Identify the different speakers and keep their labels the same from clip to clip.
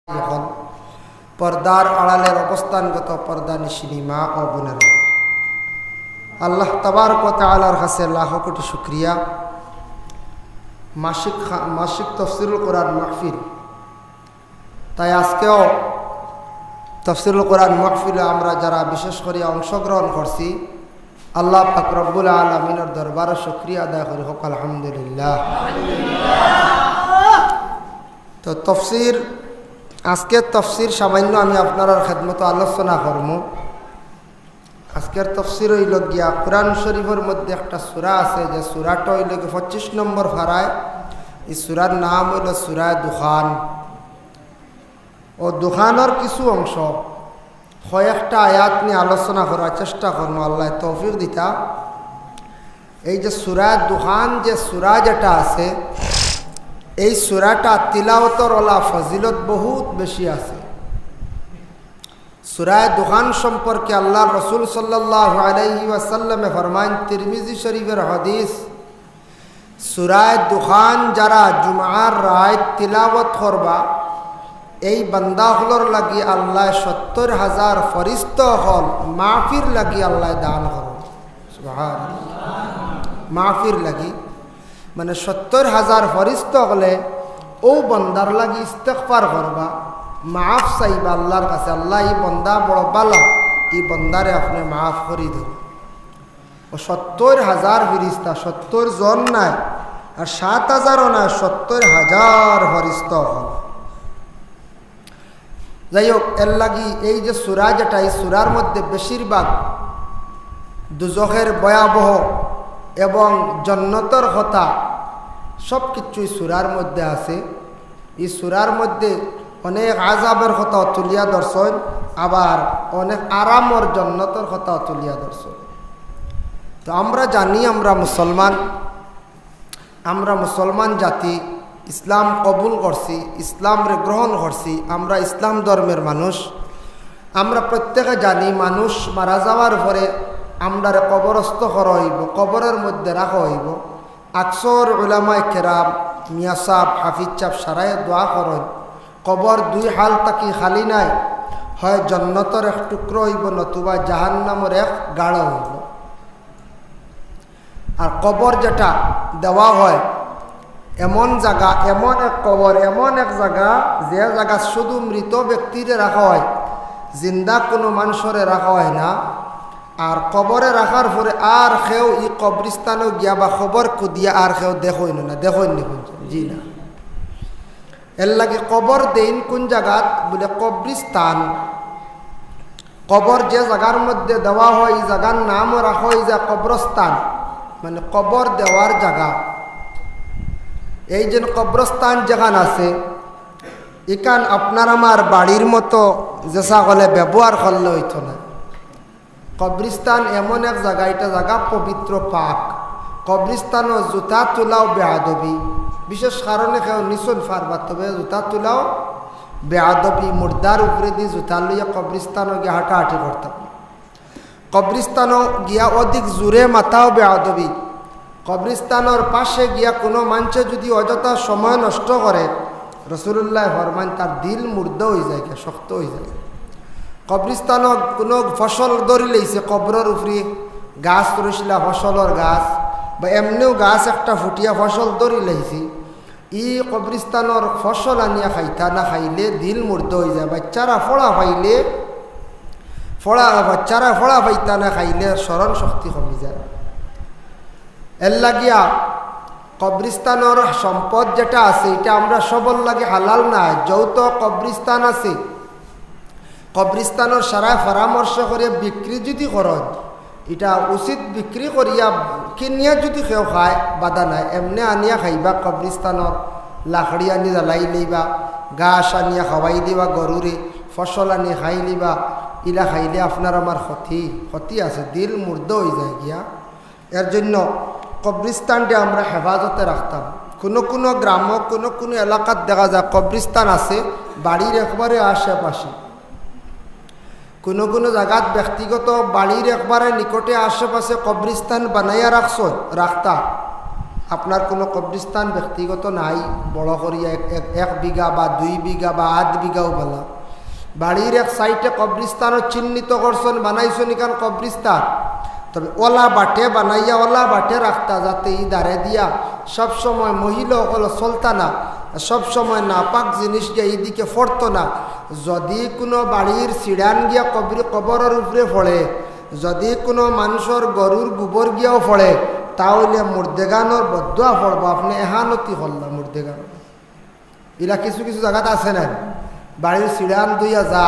Speaker 1: এখন পর্দার আড়ালের অবস্থানগত পর্দা নিশিনী মা ও বোনেরা, আল্লাহ তাবারক ওয়া তাআলার কাছে লাখ কোটি শুকরিয়া। মাসিক তাফসীরুল কোরআন মাহফিল, তাই আজকেও তাফসীরুল কোরআন মাহফিলে আমরা যারা বিশেষ করে অংশগ্রহণ করছি, আল্লাহ পাক রব্বুল আলামিনের দরবারে শুকরিয়া আদায় করি, হোক আলহামদুলিল্লাহ। তো আজকের তফসির সামান্য আমি আপনার খেদমত আলোচনা করব। আজকের তফসির হইল গিয়া কোরআন শরীফের মধ্যে একটা সূরা আছে, যে সূরাটা হইল 25 নম্বর ফারায়। এই সূরার নাম হইল সূরা দুখান। ও দুখানের কিছু অংশ কয়েকটা আয়াত নিয়ে আলোচনা করার চেষ্টা করবো, আল্লাহ তৌফিক দিতা। এই যে সূরা দুখান, যে সূরা যেটা আছে, এই সূরাটা তিলাওয়াতর ওলা ফজিলত বহুত বেশি আছে। সূরা দুখান সম্পর্কে আল্লাহ রসুল সাল্লাল্লাহু আলাইহি ওয়াসাল্লামে ফরমান, তিরমিজি শরীফের হাদিস, সূরা দুখান যারা জুমার রাত তিলাওয়াত করবা, এই বান্দাগুলোর লাগি আল্লাহ 70,000 ফরিস্তা হল মাহফির লাগি আল্লাহ দান করুন। সুবহানাল্লাহ, মাহফির লাগি মানে 70,000 ফরিস্তা হলে ও বন্দার লাগি ইস্তেগফার করবা, মাফ চাইবা আল্লাহর কাছে, আল্লাহ এই বন্দা বড় বালা, এই বন্দারে আপনি মাফ করে দেন। ও 70,000 ফরিস্তা, 70 জন নাই আর 7,000ও নাই, 70,000 ফরিস্তা হল। যাই হোক, এর লাগি এই যে সূরা যেটা, এই সূরার মধ্যে বেশিরভাগ দুজখের ভয়াবহ এবং জান্নাতের কথা সব কিছুই সূরার মধ্যে আছে। এই সূরার মধ্যে অনেক আযাবের কথা তুলিয়া ধরছেন, আবার অনেক আরামর জান্নাতের কথা তুলিয়া ধরছেন। তো আমরা জানি, আমরা মুসলমান জাতি, ইসলাম কবুল করছি, ইসলামরে গ্রহণ করছি, আমরা ইসলাম ধর্মের মানুষ। আমরা প্রত্যেকে জানি মানুষ মারা যাওয়ার পরে আমরারে কবরস্থ করা হইব, কবরের মধ্যে রাখা হইব। আকসর উলামায়ে কেরাম, মিয়া সাহেব, হাফিজ সাহেব সারাই দোয়া করেন, কবর দুই হাল তাকি খালি নাই, হয় জান্নাতের এক টুকরো হইব, নতুবা জাহান্নামের এক গাঢ় হইব। আর কবর যেটা দেওয়া হয়, এমন জায়গা, এমন এক কবর, এমন এক জায়গা, যে জায়গা শুধু মৃত ব্যক্তিরে রাখা হয়, জিন্দা কোনো মানুষরে রাখা হয় না। আর কবরে রাখার পরে আর কেউ ই কবরস্থানেও গিয়া বা খবর খুদিয়া আর কেউ দেখইন না, জি না। এর লাগে কবর দেন কোন জায়গাত বলে কবরস্থান। কবর যে জায়গার মধ্যে দেওয়া হয়, এই জায়গার নামও রাখা হয় যে কবরস্থান, মানে কবর দেওয়ার জায়গা। এই যে কবরস্থান যেখান আছে, এখান আপনার আমার বাড়ির মতো যে সকলে ব্যবহার করলে হইতো না। কবরস্থান এমন এক জায়গা, এটা জায়গা পবিত্র পাক। কবরস্থানও জুতা তোলাও বেআদবি, বিশেষ কারণে কেউ নিচন ফারবা, তবে জুতা তোলাও বেআদবি। মুর্দার উপরে দিয়ে জুতা লইয়া কবরস্থানও গিয়ে হাঁটাহাঁটি করতাম। কবরস্থানও গিয়া অধিক জোরে মাথাও বেআদবি। কবরস্থানের পাশে গিয়া কোনো মানুষে যদি অযথা সময় নষ্ট করে, রাসূলুল্লাহ ফরমান তার দিল মুর্দা হয়ে যায়, শক্ত হয়ে যায়। কবরস্থানত কোনো ফসল ধরি লইছে, কবরের উপরে গাছ রইছিলা, ফসলের গাছ, বা এমনিও গাছ একটা ফুটিয়া ফসল ধরি লাইছি, ই কবরস্থানের ফসল আনিয়া খাইতা না খাইলে দিল মুর্দা হয়ে যায়। বাচ্চারা ফড়া পাইতা না খাইলে স্মরণ শক্তি কমে যায়। এর লাগিয়া কবরস্থানের সম্পদ যেটা আছে, এটা আমরা সবর লাগে হালাল না। যৌথ কবরস্থান আছে, কবরস্থানের সারা পরামর্শ করে বিক্রি যদি করেন, এটা উচিত বিক্রি করিয়া কিনিয়া যদি কেউ খায় বাধা নাই, এমনি আনিয়া খাইবা। কবরস্থানের লাকড়ি আনি জ্বালাই লইবা, গাছ আনিয়া খাওয়াই দিবা গরুরে, ফসল আনি খাই লিবা। ইলা খাইলে আপনার আমার ক্ষতি আছে, দিল মুর্দা হয়ে যায় গিয়া। এর জন্য কবরস্থানটা আমরা হেফাজতে রাখতাম। কোনো গ্রাম, কোনো এলাকাত দেখা যায় কবরস্থান আছে বাড়ির একবারে আশেপাশে, কোনো জায়গাত ব্যক্তিগত বাড়ির একবারে নিকটে আশেপাশে কবরস্থান বানাইয়া রাখতা। আপনার কোনো কবরস্থান ব্যক্তিগত নাই, বড় করিয়া 1 বিঘা বা 2 বিঘা বা 8 বিঘাও বলা, বাড়ির এক সাইডে কবরস্থানও চিহ্নিত করছেন, বানাইছেন এখান কবরস্থান, তবে ওলা বাটে বানাইয়া ওলা বাটে রাখতা, যাতে ই দাঁড়ে দিয়া সবসময় মহিলা হলো চলতা না, সবসময় নাপাক জিনিস গিয়া এইদিকে ফরতো না। যদি কোনো বাড়ির সিঁড়ান গিয়া কবরের উপরে পড়ে, যদি কোনো মানুষের গরুর গোবর গিয়াও পড়ে, তাহলে মুর্দেগানোর বদুয়া পড়বো, আপনি এহানতি হল্লা মুর্দেগান। এরা কিছু কিছু জায়গাতে আছে না, বাড়ির সিঁড়ান দুইয়া যা,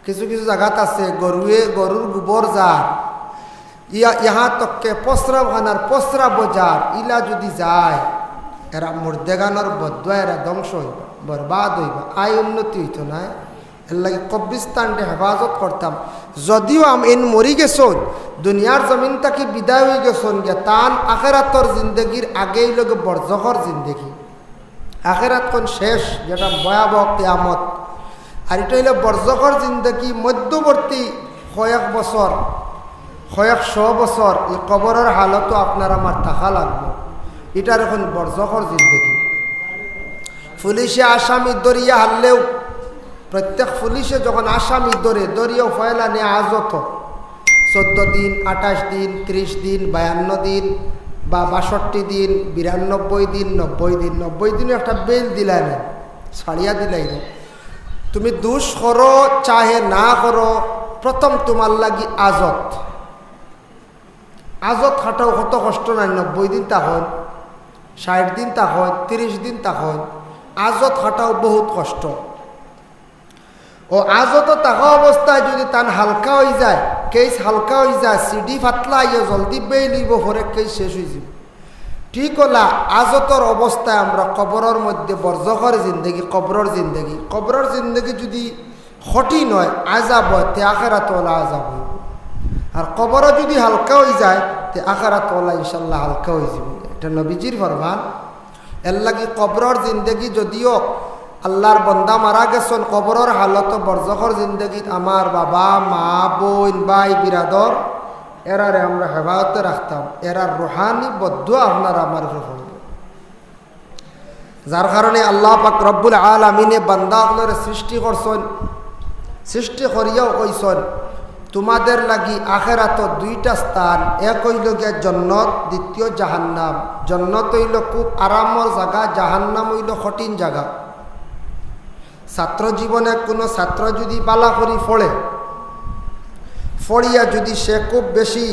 Speaker 1: কিছু কিছু জায়গাতে আছে গরুর গোবর যা, ইহা তককে পসরাখানার পসরা বাজার ইলা যদি যায়, এরা মুর্দেগানোর বদুয়া, এরা ধ্বংস হইব, বরবাদ হইব, আয় উন্নতি হইত না। এর লাগে কবরস্থানটা হেফাজত করতাম। যদিও এন মরি গেছন, দুনিয়ার জমিন তাকে বিদায় হয়ে গেছন গিয়া, তান আখেরাতর জিন্দগির আগেই লগে বরজখর জিন্দগি, আখেরাত কোন শেষ, যেটা ভয়াবহ কিয়ামত, আর এটা হইল বরজখর জিন্দগি। মধ্যবর্তী কয়েক বছর, কয়েক 100 বছর এই কবরের হালতও আপনার আমার থাকা লাগবে, এটার এখন বরজখর জিন্দগি। পুলিশে আসামি দরিয়া হারলেও, প্রত্যেক পুলিশে যখন আসামি দরিয়াও ফয়লা নিয়ে আজত 14 দিন, 28 দিন, 30 দিন, 52 দিন বা 62 দিন, 92 দিন, 90 দিন, 90 দিনও একটা বেল দিলাই না, ছাড়িয়া দিলাই না। তুমি দোষ করো চাহে না করো, প্রথম তোমার লাগি আজত খাটাও কত কষ্ট নাই। 90 দিন তখন, 60 দিন তখন, 30 দিন তখন, আজত খাটাও বহুত কষ্ট। ও আজত থাকা অবস্থায় যদি তান হালকা হয়ে যায়, কেস হালকা হয়ে যায়, সিডি ফাতলা ইয়ে জলদি বেই লিব পরে কেস শেষ হয়ে যাব। ঠিক হলা আজতর অবস্থায় আমরা কবরের মধ্যে বরজখর জিন্দগি, কবরের জিন্দগি যদি কঠিন হয়, আজাব হয়, তে আখেরাত ওলা আজাব হইব। আর কবর যদি হালকা হয়ে যায়, তে আখেরাত ওলা ইনশাল্লাহ হালকা হয়ে যাব। এটা নবীজির ফরমান। এর লাগি কবরের জিন্দগি যদিও আল্লাহর বন্দা মারা গেছেন, কবরের হালত বরজখর জিন্দগিত আমার বাবা মা বোন ভাই বিরাদর এরারে আমরা হেফাজতে রাখতাম, এরার রুহানি বদুয়া আপনারা আমার উপরে, যার কারণে আল্লাহ পাক রব্বুল আলামিনে বান্দা আপনারা সৃষ্টি করছেন, সৃষ্টি করিয়াও কইছেন তোমাদের লাগি আখেরাত 2টা স্থান, এক হইল গিয়া জন্নত, দ্বিতীয় জাহান্নাম। জন্নত হইল খুব আরামর জায়গা, জাহান্নাম হইল কঠিন জায়গা। ছাত্র জীবনে কোনো ছাত্র যদি বালা করি পড়িয়া যদি সে খুব বেশি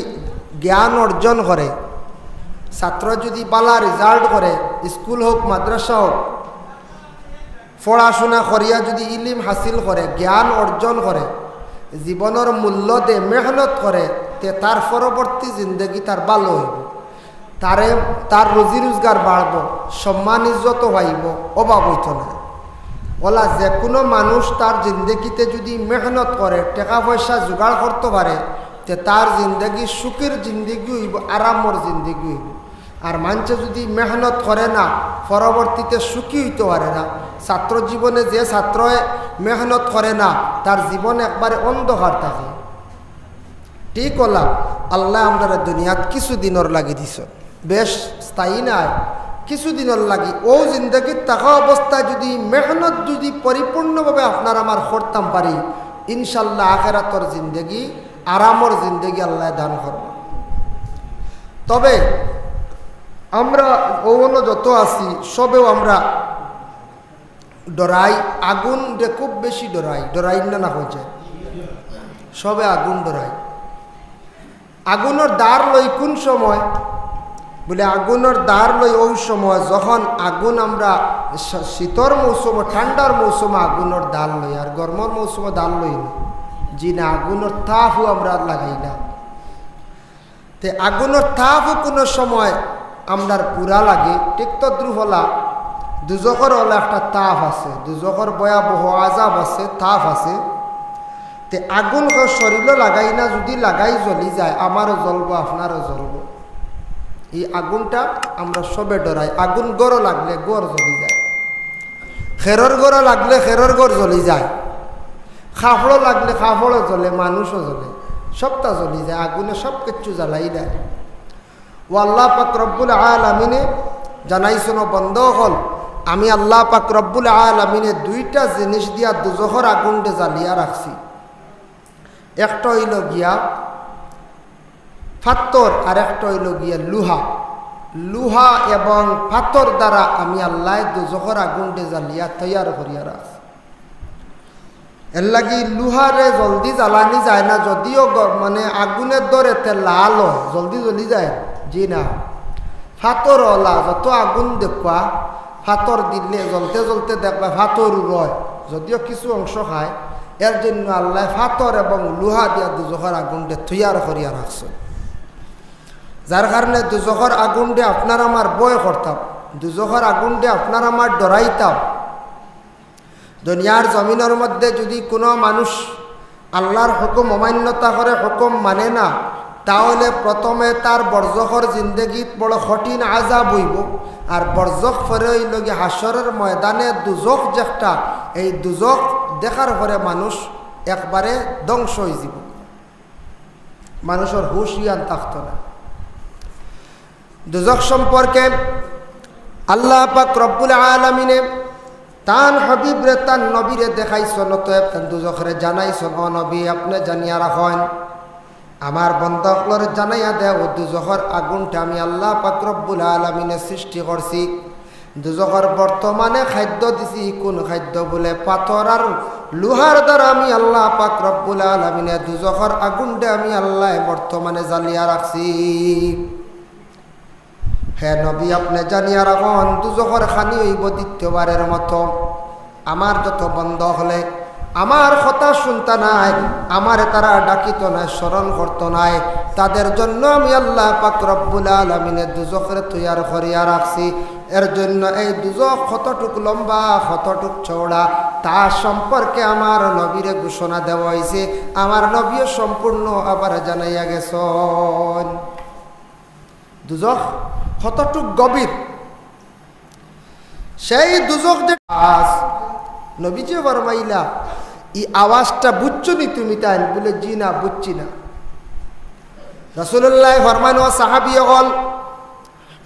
Speaker 1: জ্ঞান অর্জন করে, ছাত্র যদি বালা রেজাল্ট করে, স্কুল হোক মাদ্রাসা হোক, পড়াশোনা করিয়া যদি ইলিম হাসিল করে, জ্ঞান অর্জন করে, জীবনের মূল্য দে মেহনত করে, তে তার পরবর্তী জিন্দগি তার ভালো হইব, তার রুজি রোজগার বাড়ব, সম্মান ইজ্জত হইব, অভাব হইত না। ওলা যে কোনো মানুষ তার জিন্দগিতে যদি মেহনত করে, টাকা পয়সা জোগাড় করতে পারে, তে তার জিন্দগি সুখের জিন্দগি হইব, আরামর জিন্দগি হইব। আর মানুষ যদি মেহনত করে না, পরবর্তীতে সুখী হইতে পারে না। ছাত্র জীবনে যে ছাত্র মেহনত করে না, তার জীবন একবারে অন্ধকার থাকে। ঠিক হলা আল্লাহ আমরা দুনিয়াত কিছুদিনের লাগি দিছ, বেশ স্থায়ী নাই, কিছুদিনের লাগি। ও জিন্দগির থাকা অবস্থায় যদি মেহনত যদি পরিপূর্ণভাবে আপনার আমার করতাম পারি, ইনশাল্লাহ আখেরাতর জিন্দগি, আরামর জিন্দগি আল্লাহ দান করব। তবে আমরা ওগুলো যত আছি সবেও আমরা ডরাই, আগুন রে খুব বেশি ডরাই না হয়ে যায়, সবে আগুন ডরাই। আগুনের দ্বার লই কোন সময় বলে, আগুনের দ্বার লই ওই সময় যখন আগুন আমরা শীতর মৌসুমে, ঠান্ডার মৌসুমে আগুনের দ্বার লই, আর গরমের মৌসুমে দ্বার লই না। জি না, আগুনের তাপও আমরা লাগাই না। তে আগুনের তাপও কোনো সময় আমরার পুরা লাগে। ঠিক তো দ্রুহলা দুজকর হলে একটা তাপ আছে, দুজকর ভয়াবহ আজাব আছে, তাপ আছে। তে আগুন শরীরও লাগাই না, যদি লাগাই জ্বলি যায়, আমারও জ্বলবো আপনারও জ্বলবো। এই আগুনটা আমরা সবে ডরাই। আগুন গড় লাগলে গড় জ্বলি যায়, খেরর গড় লাগলে খেরর গড় জ্বলি যায়, খাফড়ো লাগলে খাফড়ও জ্বলে, মানুষও জ্বলে, সবটা জ্বলি যায়। আগুনে সব কিছু জ্বালাই দেয়। ও আল্লাহ পাক রব্বুল আলামিনে জানাইছেন বন্ধ হল আমি আল্লাহ পাক রব্বুল আলামিনে দুইটা জিনিস দিয়া দুজখর আগুনতে জ্বালিয়া রাখছি। একটা হইল গিয়া পাথর আর একটা হইল গিয়া লোহা। লোহা এবং পাথর দ্বারা আমি আল্লাহ দুজখর আগুনতে জ্বালিয়া তৈয়ার করিয়া রাখছি। এর লাগি লোহারে জলদি জ্বালানি যায় না, যদিও মানে আগুনের দরেতে লাল হয়, জলদি জ্বলি যায় জি না। পাথর ওলা যত আগুন দেখবা পাথর দিলে জ্বলতে জ্বলতে দেখবা পাথর রয়, যদিও কিছু অংশ খায়। এর জন্য আল্লাহ পাথর এবং লোহা দিয়া দুজখর আগুনটা তৈয়ার করিয়া রাখছে, যার কারণে দুজখর আগুনটা আপনার আমার ভয় করতাম, দুজখর আগুনটা আপনার আমার ডরাইতাম। দুনিয়ার জমিনের মধ্যে যদি কোনো মানুষ আল্লাহর হুকুম অমান্যতা করে, হুকুম মানে না, তাহলে প্রথমে তার বরজখর জিন্দগিত বড় কঠিন আযাব হইব। আর বরজখ পরে হইল গিয়ে হাসরের ময়দানে দুজখ যেটা, এই দুজখ দেখার পরে মানুষ একবারে ধ্বংস হয়ে যাব, মানুষের হুশ জ্ঞান থাকত না। দুজখ সম্পর্কে আল্লাহ পাক রব্বুল আলামিনে তান হাবিবরে তান নবীরে দেখাইছেন, অতএব তান দুজখরে জানাইছেন, ও নবী আপনি জানিয়া রাখেন, আমার বন্ধকলরে জানাইয়া দেও দুজখর আগুনটা আমি আল্লাহ পাক রব্বুল আলামিনে সৃষ্টি করছি। দুজখর বর্তমানে খাদ্য দিছি, কোন খাদ্য বলে পাথর আর লোহার দ্বারা আমি আল্লাহ পাক রব্বুল আলামিনে দুজখর আগুনটা আমি আল্লাহ বর্তমানে জ্বালিয়া রাখছি। হে নবী আপনি জানিয়া রাখুন দুজখর খানি হইব দ্বিতীয়বারের মতো। আমার যত বন্ধ হলে আমার কথা শুনতা নাই, আমার তারা ডাকিত নাই, স্মরণ করত নাই, তাদের জন্য আমি আল্লাহ পাক রব্বুল আলামিনে দুজখরে তৈয়ার করিয়া রাখছি। এর জন্য এই দুজখ কতটুক লম্বা কতটুক চওড়া তা সম্পর্কে আমার নবীরে ঘোষণা দেওয়া হয়েছে, আমার নবীও সম্পূর্ণ আবার জানাইয়া গেছেন। দুজখ কতটুক গভীর, সেই দুজখ যে নবীজি ফরমাইলা এই আওয়াজটা বুঝছো নি তুমি? তাই বলে জি না, বুঝছি না। রাসূলুল্লাহ ফরমান ও সাহাবী হল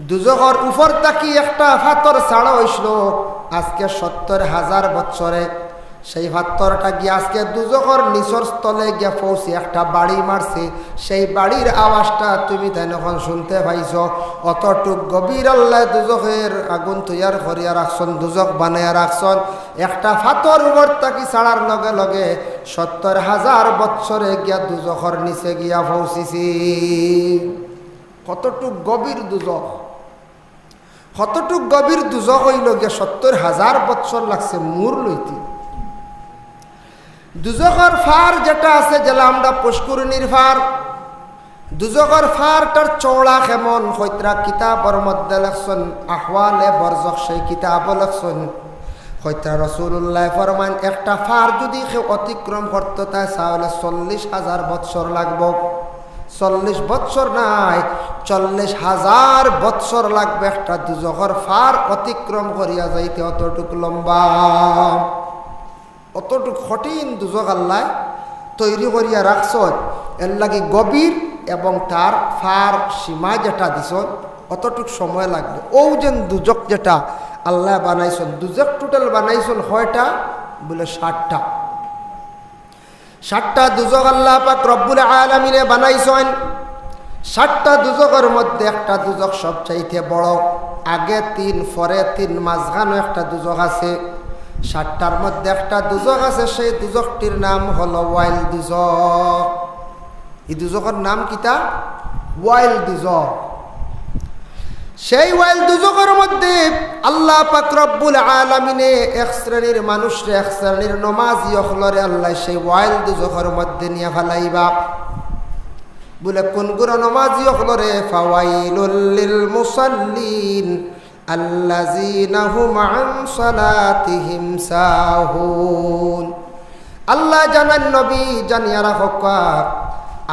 Speaker 1: দুজখর উপর তাকি একটা পাথর ছাড়া হইছিল আজকে ৭০,০০০ বছরে। সেই পাথরটা গিয়ে আজকে দুজখর নিচর স্থলে গিয়ে পৌঁছে একটা বাড়ি মারছে, সেই বাড়ির আওয়াজটা তুমি তাই এখন শুনতে পাইছ। অতটুক গভীর আল্লাহ দুজখের আগুন তৈয়ার করিয়া রাখছেন, দুজখ বানাইয়া রাখছেন। একটা পাথর উপর তাকি ছাড়ার লগে লগে ৭০,০০০ বছরে গিয়া দুজখর নিচে গিয়া পৌঁছিছি। কতটুক গভীর দুজখ, কতটুক গভীর দুজখ হইল গিয়া ৭০,০০০ বছর লাগছে মূর লইতে। দুজখর ফার যেটা আছে যেটা আমরা পুষ্করিণীর ফার, দুজখর ফারটার চওড়া কেমন হইত্রা কিতাবর মধ্যে লেখছেন, আহওয়ালে বরজখ সেই কিতাব লেখছেন। হইত্রা রাসূলুল্লাহ ফরমান একটা ফার যদি কেউ অতিক্রম করতে তাই তাহলে ৪০,০০০ বৎসর লাগবে। ৪০ বৎসর নাই, ৪০,০০০ বৎসর লাগবে একটা দুজখর ফার অতিক্রম করিয়া যাইতে। অতটুক লম্বা, অতটুক কঠিন দুজখ আল্লাহ তৈরি করিয়া রাখছ। এর লাগি গভীর এবং তার ফার সীমা যেটা দিছ অতটুক সময় লাগবে। ও যেন দুজখ যেটা আল্লাহ বানাইছেন, দুজখ টোটাল বানাইছেন কয়টা বলে ৬০টা। ৬০টা দুজখ আল্লাহ পাক রব্বুল আলামিনে বানাইছেন। ৬০টা দুজখের মধ্যে একটা দুজখ সবচাইতে বড়, আগে ৩ পরে ৩ মাঝখানে একটা দুজখ আছে। ৬০টার মধ্যে একটা দুজখ আছে, সেই দুজখটির নাম হলো ওয়াইল দুজখ। এই দুজখের নাম কিতা? ওয়াইল দুজখ। সেই ওয়াইল দুজখের মধ্যে আল্লাহ পাক রব্বুল আলামিনে এক শ্রেণীর মানুষরে, এক শ্রেণীর নমাজি অখলরে আল্লাহ সেই ওয়াইল দুজখের মধ্যে নিয়ে ফেলাইবা। বলে কোন গুলো নমাজি অখলরে? ফাওয়াইলুল লিল মুসাল্লিন আল্লাযীনা হুম আন সালাতিহিম সাহুন। আল্লাহ জানান নবী জানিয়া রাখক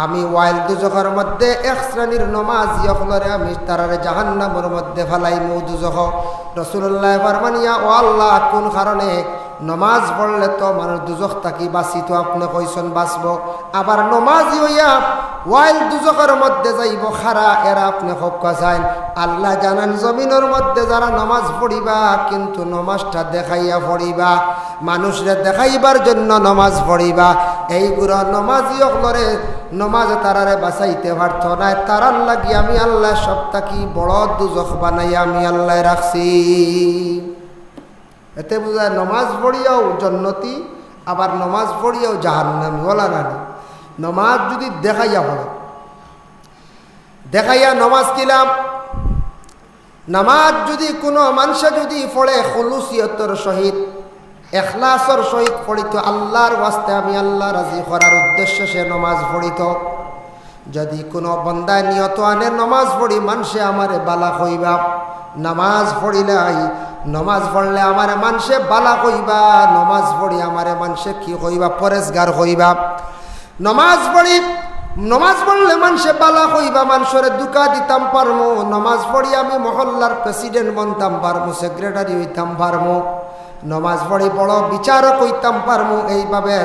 Speaker 1: আমি ওয়াইল দুজখের মধ্যে এক শ্রেণীর নমাজি অখলরে আমি তারারে জাহান্নামের মধ্যে ফেলাইমু দুজখ। রাসূলুল্লাহ ফরমানিয়া ও আল্লাহ কোন কারণে? নমাজ পড়লে তো মানুষ দুজখ থাকি বাঁচি, তো আপনি কইছেন বাঁচব, আবার নমাজি হইয়া ওয়াইল দুজকের মধ্যে যাইব খারা এরা আপনি হক্কা চাইন আল্লাহ জানান জমিনের মধ্যে যারা নামাজ পড়িবা কিন্তু নামাজটা দেখাইয়া পড়িবা মানুষরে দেখাইবার জন্য নামাজ পড়িবা এইগুলো নমাজি অকলরে নমাজ তারারে বাঁচাইতে পারত না তারার লাগি আমি আল্লাহ সবটা কি বড় দুজক বানাই আমি আল্লাহ রাখছি এতে বোঝায় নমাজ পড়িয়াও জন্নতি আবার নমাজ পড়িয়াও জাহান্নামী বলা না নমাজ যদি দেখাইয়া পড়ে দেখাইয়া নমাজ কিলাম নামাজ যদি কোনো মানুষে যদি পড়ে খুলুসিয়তর সহিত এখলাসর সহিত পড়িত আল্লাহর ওয়াস্তে আমি আল্লাহ রাজি করার উদ্দেশ্যে সে নমাজ পড়িত যদি কোনো বন্দায় নিয়ত আনে নমাজ পড়ি মানুষে আমারে বালা কইবা নামাজ পড়িলে নমাজ পড়লে আমার মানুষে বালা কইবা নমাজ পড়ি আমারে মানুষে কি কইবা পরেশগার কইবা নমাজ পড়লে মানুষে বালা কইবা মানুষের দুকা দিতাম পারমো নমাজ পড়ি আমি মহল্লার প্রেসিডেন্ট বনতাম পারমো সেক্রেটারি হইতাম পারমো নমাজ পড়ি বড় বিচারক হইতাম পারমো এইভাবে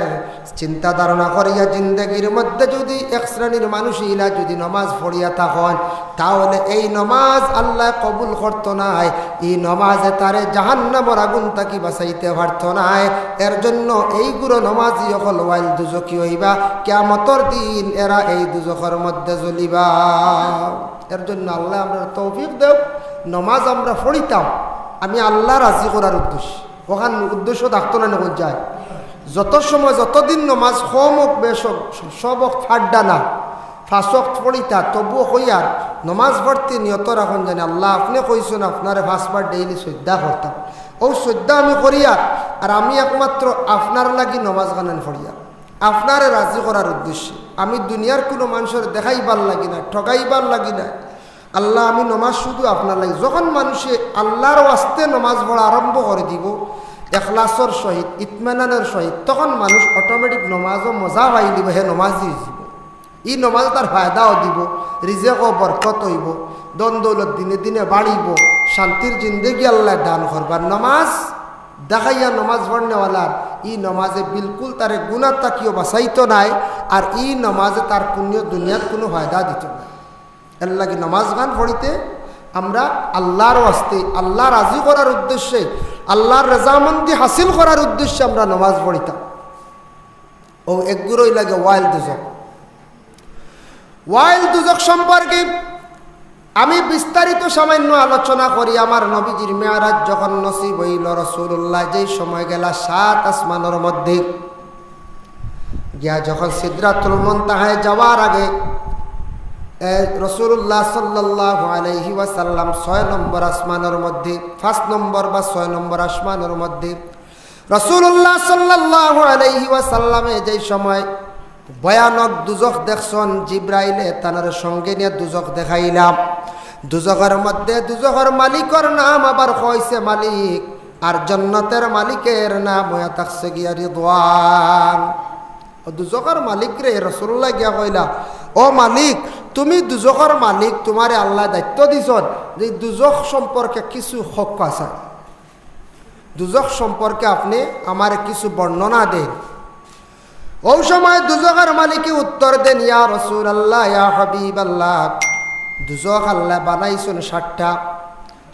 Speaker 1: চিন্তা ধারণা করিয়া জিন্দগির মধ্যে যদি এক শ্রেণীর মানুষ ইলা যদি নমাজ পড়িয়া থাকেন তাহলে এই নমাজ আল্লাহ কবুল করত নাই এই নমাজে তারে জাহান্নামের আগুন তাকি বাঁচাইতে পারত নাই এর জন্য এইগুলো নমাজি হল ওয়াইল দুজকি হইবা কিয়ামতের দিন এরা এই দুজকের মধ্যে জ্বলিবা এর জন্য আল্লাহ আমরা তৌফিক দেব নমাজ আমরা পড়িতাম আমি আল্লাহ রাজি করার উদ্দেশ্য ওখান উদ্দেশ্য থাকতো না নগর যায় যত সময় যতদিন নমাজ কম হোক বেশ হোক সব হোক ফাড্ডা না ফাঁসক পড়িতা তবুও কইয়ার নমাজ পড়তে নিয়ত রাখুন জানি আল্লাহ আপনি কইছেন আপনারে ফাঁসবার ডেইলি শ্রদ্ধা করতাম ও শ্রদ্ধা আমি করিয়ার আর আমি একমাত্র আপনার লাগি নমাজ গানেন পড়িয়া আপনারে রাজি করার উদ্দেশ্যে আমি দুনিয়ার কোনো মানুষের দেখাইবার লাগি না ঠগাইবার লাগি না আল্লাহ আমি নমাজ শুধু আপনার লাগে যখন মানুষে আল্লাহর ওয়াস্তে নমাজ পড়া আরম্ভ করে দিব এখলাসর সহিত ইতমানানের সহিত তখন মানুষ অটোমেটিক নমাজও মজা পাই দিব হে নমাজই দিব ই নমাজ তার ফায়দাও দিব রিজেকও বরকত হইব দন দৌলত দিনে দিনে বাড়িব শান্তির জিন্দেগি আল্লাহ দান করবার নমাজ দেখাইয়া নমাজ পড়নেওয়ালার ই নমাজে বিলকুল তারে গুনাহ তাকিও বাঁচাইতো নাই আর ই নমাজে তার পুণ্য দুনিয়ার কোনো ফায়দা দিত না এর লাগে নমাজ গান পড়িতে আমরা আল্লাহর ওয়াস্তে আল্লাহ রাজি করার উদ্দেশ্যে আল্লাহর রেজামন্দি হাসিল করার উদ্দেশ্যে আমরা নমাজ পড়িতাম ও একগুলোই লাগে ওয়াইল দুজক সম্পর্কে আমি বিস্তারিত সামান্য আলোচনা করি আমার নবীজির মেয়ারাজ যখন নসিব হইল রাসূলুল্লাহ যেই সময় গেলা 7 আসমানের মধ্যে গিয়া যখন সিদরাতুল মুনতাহায় যাওয়ার আগে রাসূলুল্লাহ সাল্লাল্লাহু আলাইহি ওয়াসাল্লাম 6 নম্বর আসমানের মধ্যে 5 নম্বর বা 6 নম্বর আসমানের মধ্যে রাসূলুল্লাহ সাল্লাল্লাহু আলাইহি ওয়াসাল্লামে যেই সময় ভয়ানক দুজক দেখছন জিব্রাইলে তানার সঙ্গে নিয়ে দুজক দেখাইলাম দুজকের মধ্যে দুজকের মালিকের নাম আবার কইছে মালিক আর জান্নাতের মালিকের নাম হইয়া থাকছে গিয়া রিদওয়ান ও দুজকের মালিক রে রাসূলুল্লাহ গিয়া কইলা ও মালিক তুমি দুজকের মালিক তোমারে আল্লাহ দায়িত্ব দিছন যে দুজক সম্পর্কে কিছু হক আছে দুজক সম্পর্কে আপনি আমার কিছু বর্ণনা দেন ওই সময় দুজকের মালিকে উত্তর দেন ইয়া রাসূলুল্লাহ ইয়া হাবিবাল্লাহ দুজক আল্লাহ বানাইছেন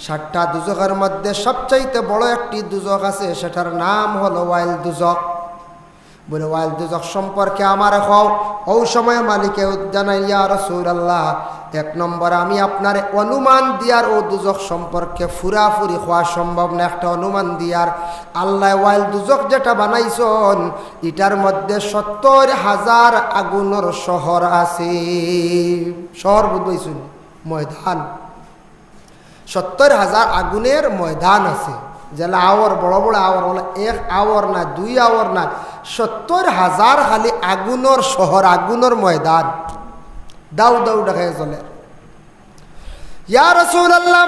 Speaker 1: 60টা দুজকের মধ্যে সবচাইতে বড় একটি দুজক আছে সেটার নাম হলো ওয়াইল দুজক বলে ওয়াইল দুজক সম্পর্কে আমার কও ওই সময় মালিকে জানাই ইয়া রাসূলুল্লাহ 1 নম্বর আমি আপনার অনুমান দিয়ার ও দুজক সম্পর্কে ফুরাফুরি হওয়া সম্ভব না একটা অনুমান দিয়ার আল্লাহ ওয়াইল দুজক যেটা বানাইছেন এটার মধ্যে 70,000 আগুনের শহর আছে শহর বুঝাইছেন ময়দান 70,000 আগুনের ময়দান আছে যেটা আওয়ার বড় বড় আওয়ার বলে 1 আওয়ার না 2 আওয়ার না 70,000 খালি আগুনের শহর আগুনের ময়দান দাউ দাউ দেখায় চলে ইয়া রাসূলুল্লাহ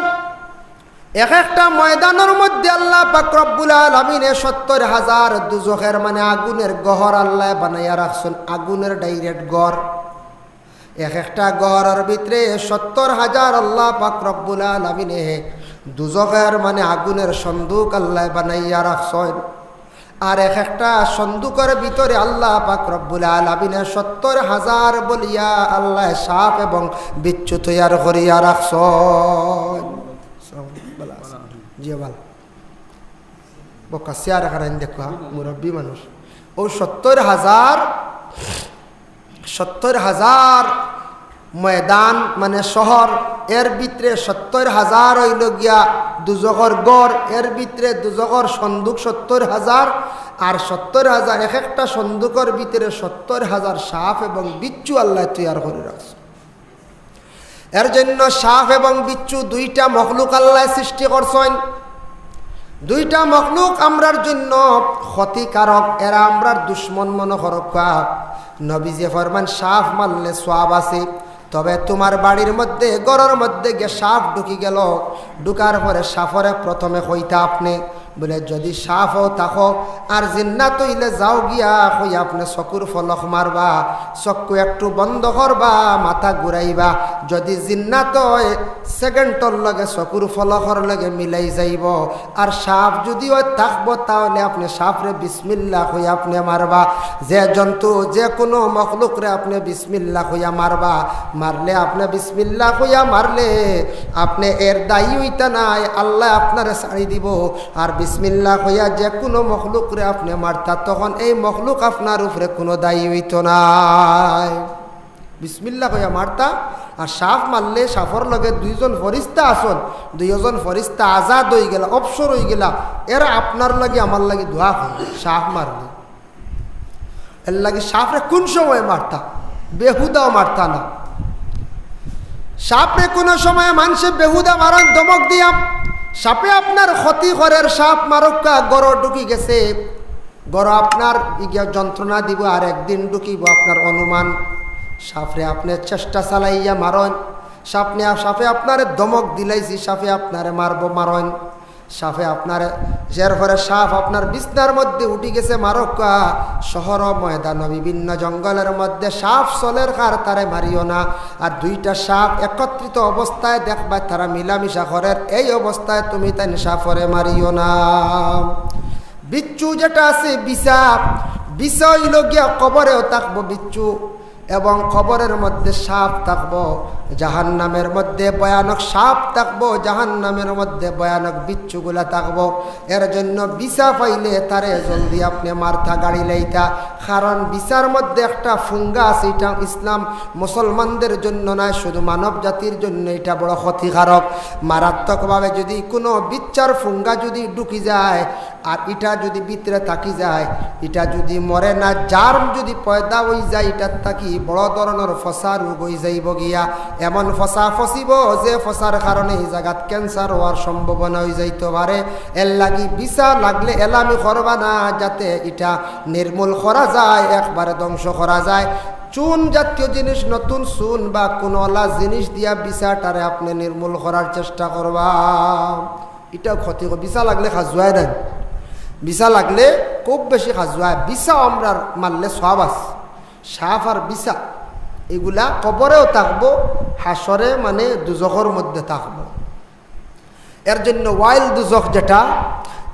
Speaker 1: একটা ময়দানের মধ্যে আল্লাহ পাক রব্বুল আলামিন 70,000 দুজখের মানে আগুনের গহর আল্লাহ বানাইয়া রাখছেন আগুনের ডাইরেক্ট গড় একটা গড়ের ভিতরে 70,000 আল্লাহ পাক রব্বুল আলামিন দুজখের মানে আগুনের সন্দুক আল্লাহ বানাইয়া রাখছেন আর এক একটা সন্দুকের ভিতরে আল্লাহ পাক রব্বুল আলামিনের ৭০,০০০ বলিয়া আল্লাহ সাপ এবং বিচ্ছু তৈয়ার করিয়া রাখছেন। জি ভালো বকা চেয়ার এখানে দেখো মুরব্বী মানুষ। ও ৭০,০০০ ময়দান মানে শহর, এর ভিতরে ৭০,০০০ হইল গিয়া দুজখর গড়, এর ভিতরে দুজখর সন্দুক ৭০,০০০, আর ৭০,০০০ এক একটা সন্দুকের ভিতরে ৭০,০০০ সাপ এবং বিচ্ছু আল্লাহ তৈয়ার করে রাখছে। এর জন্য সাপ এবং বিচ্ছু দুইটা মখলুক আল্লাহ সৃষ্টি করছেন। দুইটা মখলুক আমরার জন্য ক্ষতিকারক, এরা আমরার দুশ্মন মনে করকা। নবীজি ফরমান সাপ মারলে সওয়াব আছে, তবে তোমার বাড়ির মধ্যে ঘরের মধ্যে গিয়ে সাপ ঢুকি গেল, ঢুকার পরে সাপরে প্রথমে কইতা আপনি বলে যদি সাপও থাকো আর জিন্নাত হইলে যাও গিয়া কই আপনি চকুর ফলক মারবা, চক্ষু একটু বন্ধ করবা, মাথা ঘুরাইবা। যদি জিন্নাত হয় সেকেন্ডর লগে চকুর ফলকর লগে মিলাই যাইব। আর সাপ যদি ওই থাকবো তাহলে আপনি সাপরে বিসমিল্লাহ কইয়া আপনি মারবা। যে জন্তু যে কোনো মখলুকরে আপনি বিসমিল্লাহ কইয়া মারবা, মারলে আপনি বিসমিল্লাহ কইয়া মারলে আপনি এর দায়ী হইতা নাই, আল্লাহ আপনারে ছাড়ি দিব। আর বিসমিল্লাহ কইয়া যে কোনো মখলুকরে আপনি মারতা, তখন এই মখলুক আপনার উপরে কোনো দায়ী হইত নাই। বিসমিল্লাহ কইয়া মারতা। আর সাপ মারলে সাপর লগে দুইজন ফরিস্তা আসন, দুইজন ফরিস্তা আজাদ হয়ে গেলা, অবসর হয়ে গেলা, এরা আপনার লাগে আমার লাগে দোয়া করে সাপ মারলে। এর লাগে সাপরে কোন সময় মারতা? বেহুদাও মারতা না। সাপরে কোনো সময় মানুষে বেহুদা মারন দমক দিয়া, সাপে আপনার ক্ষতি করার সাপ মারক্কা গড় ঢুকি গেছে, গড় আপনার যন্ত্রণা দিব, আর একদিন ঢুকিব আপনার অনুমান। সাপরে আপনি চেষ্টা চালাইয়া মারন, সাপে আপনারে দমক দিলাইছি, সাপে আপনারে মারব মারন। সাপে আপনার যের পরে সাপ আপনার বিছনার মধ্যে উঠি গেছে মারক্কা। শহর ময়দান বিভিন্ন জঙ্গলের মধ্যে সাপ চলের কার তারে মারিও না। আর দুইটা সাপ একত্রিত অবস্থায় দেখবা তারা মিলামিশা করের, এই অবস্থায় তুমি তাই সাপরে মারিও না। বিচ্ছু যেটা আছে বিছা, বিছা হইল গিয়া কবরেও থাকবো বিচ্ছু, এবং কবরের মধ্যে সাপ থাকবো, জাহান্নামের মধ্যে ভয়ানক সাপ থাকবো, জাহান্নামের মধ্যে ভয়ানক বিচ্ছুগুলা থাকবো। এর জন্য বিছা পাইলে তারে জলদি আপনি মারথা গাড়ি লাইতা, কারণ বিছার মধ্যে একটা ফুঙ্গা আছে, এটা ইসলাম মুসলমানদের জন্য নয়, শুধু মানব জাতির জন্য এটা বড় ক্ষতিকারক। মারাত্মকভাবে যদি কোনো বিচ্ছার ফুঙ্গা যদি ঢুকি যায় আর এটা যদি ভিতরে থাকি যায়, এটা যদি মরে না, জার্ম যদি পয়দা হয়ে যায়, এটার থাকি বড় ধরনের ফসা রোগ হয়ে যাইব গিয়া। এমন ফসা ফসিব যে ফসার কারণে এই জায়গাত ক্যান্সার হওয়ার সম্ভাবনা হয়ে যাইতে পারে। এর লাগি বিছা লাগলে এলামি করবা না, যাতে এটা নির্মূল করা যায়, একবারে ধ্বংস করা যায়। চুন জাতীয় জিনিস, নতুন চুন বা কোনোলা জিনিস দিয়া বিছাটারে আপনি নির্মূল করার চেষ্টা করবা। এটাও ক্ষতি। বিছা লাগলে খাজুয়ায় নাই, বিছা লাগলে খুব বেশি খাজুয়ায়। বিছা আমরা মারলে সওয়াব আছে। সাপ আর বিছা এগুলা কবরেও থাকবো, হাসরে মানে দুজখের মধ্যে থাকবো। এর জন্য ওয়াইল দুজখ যেটা,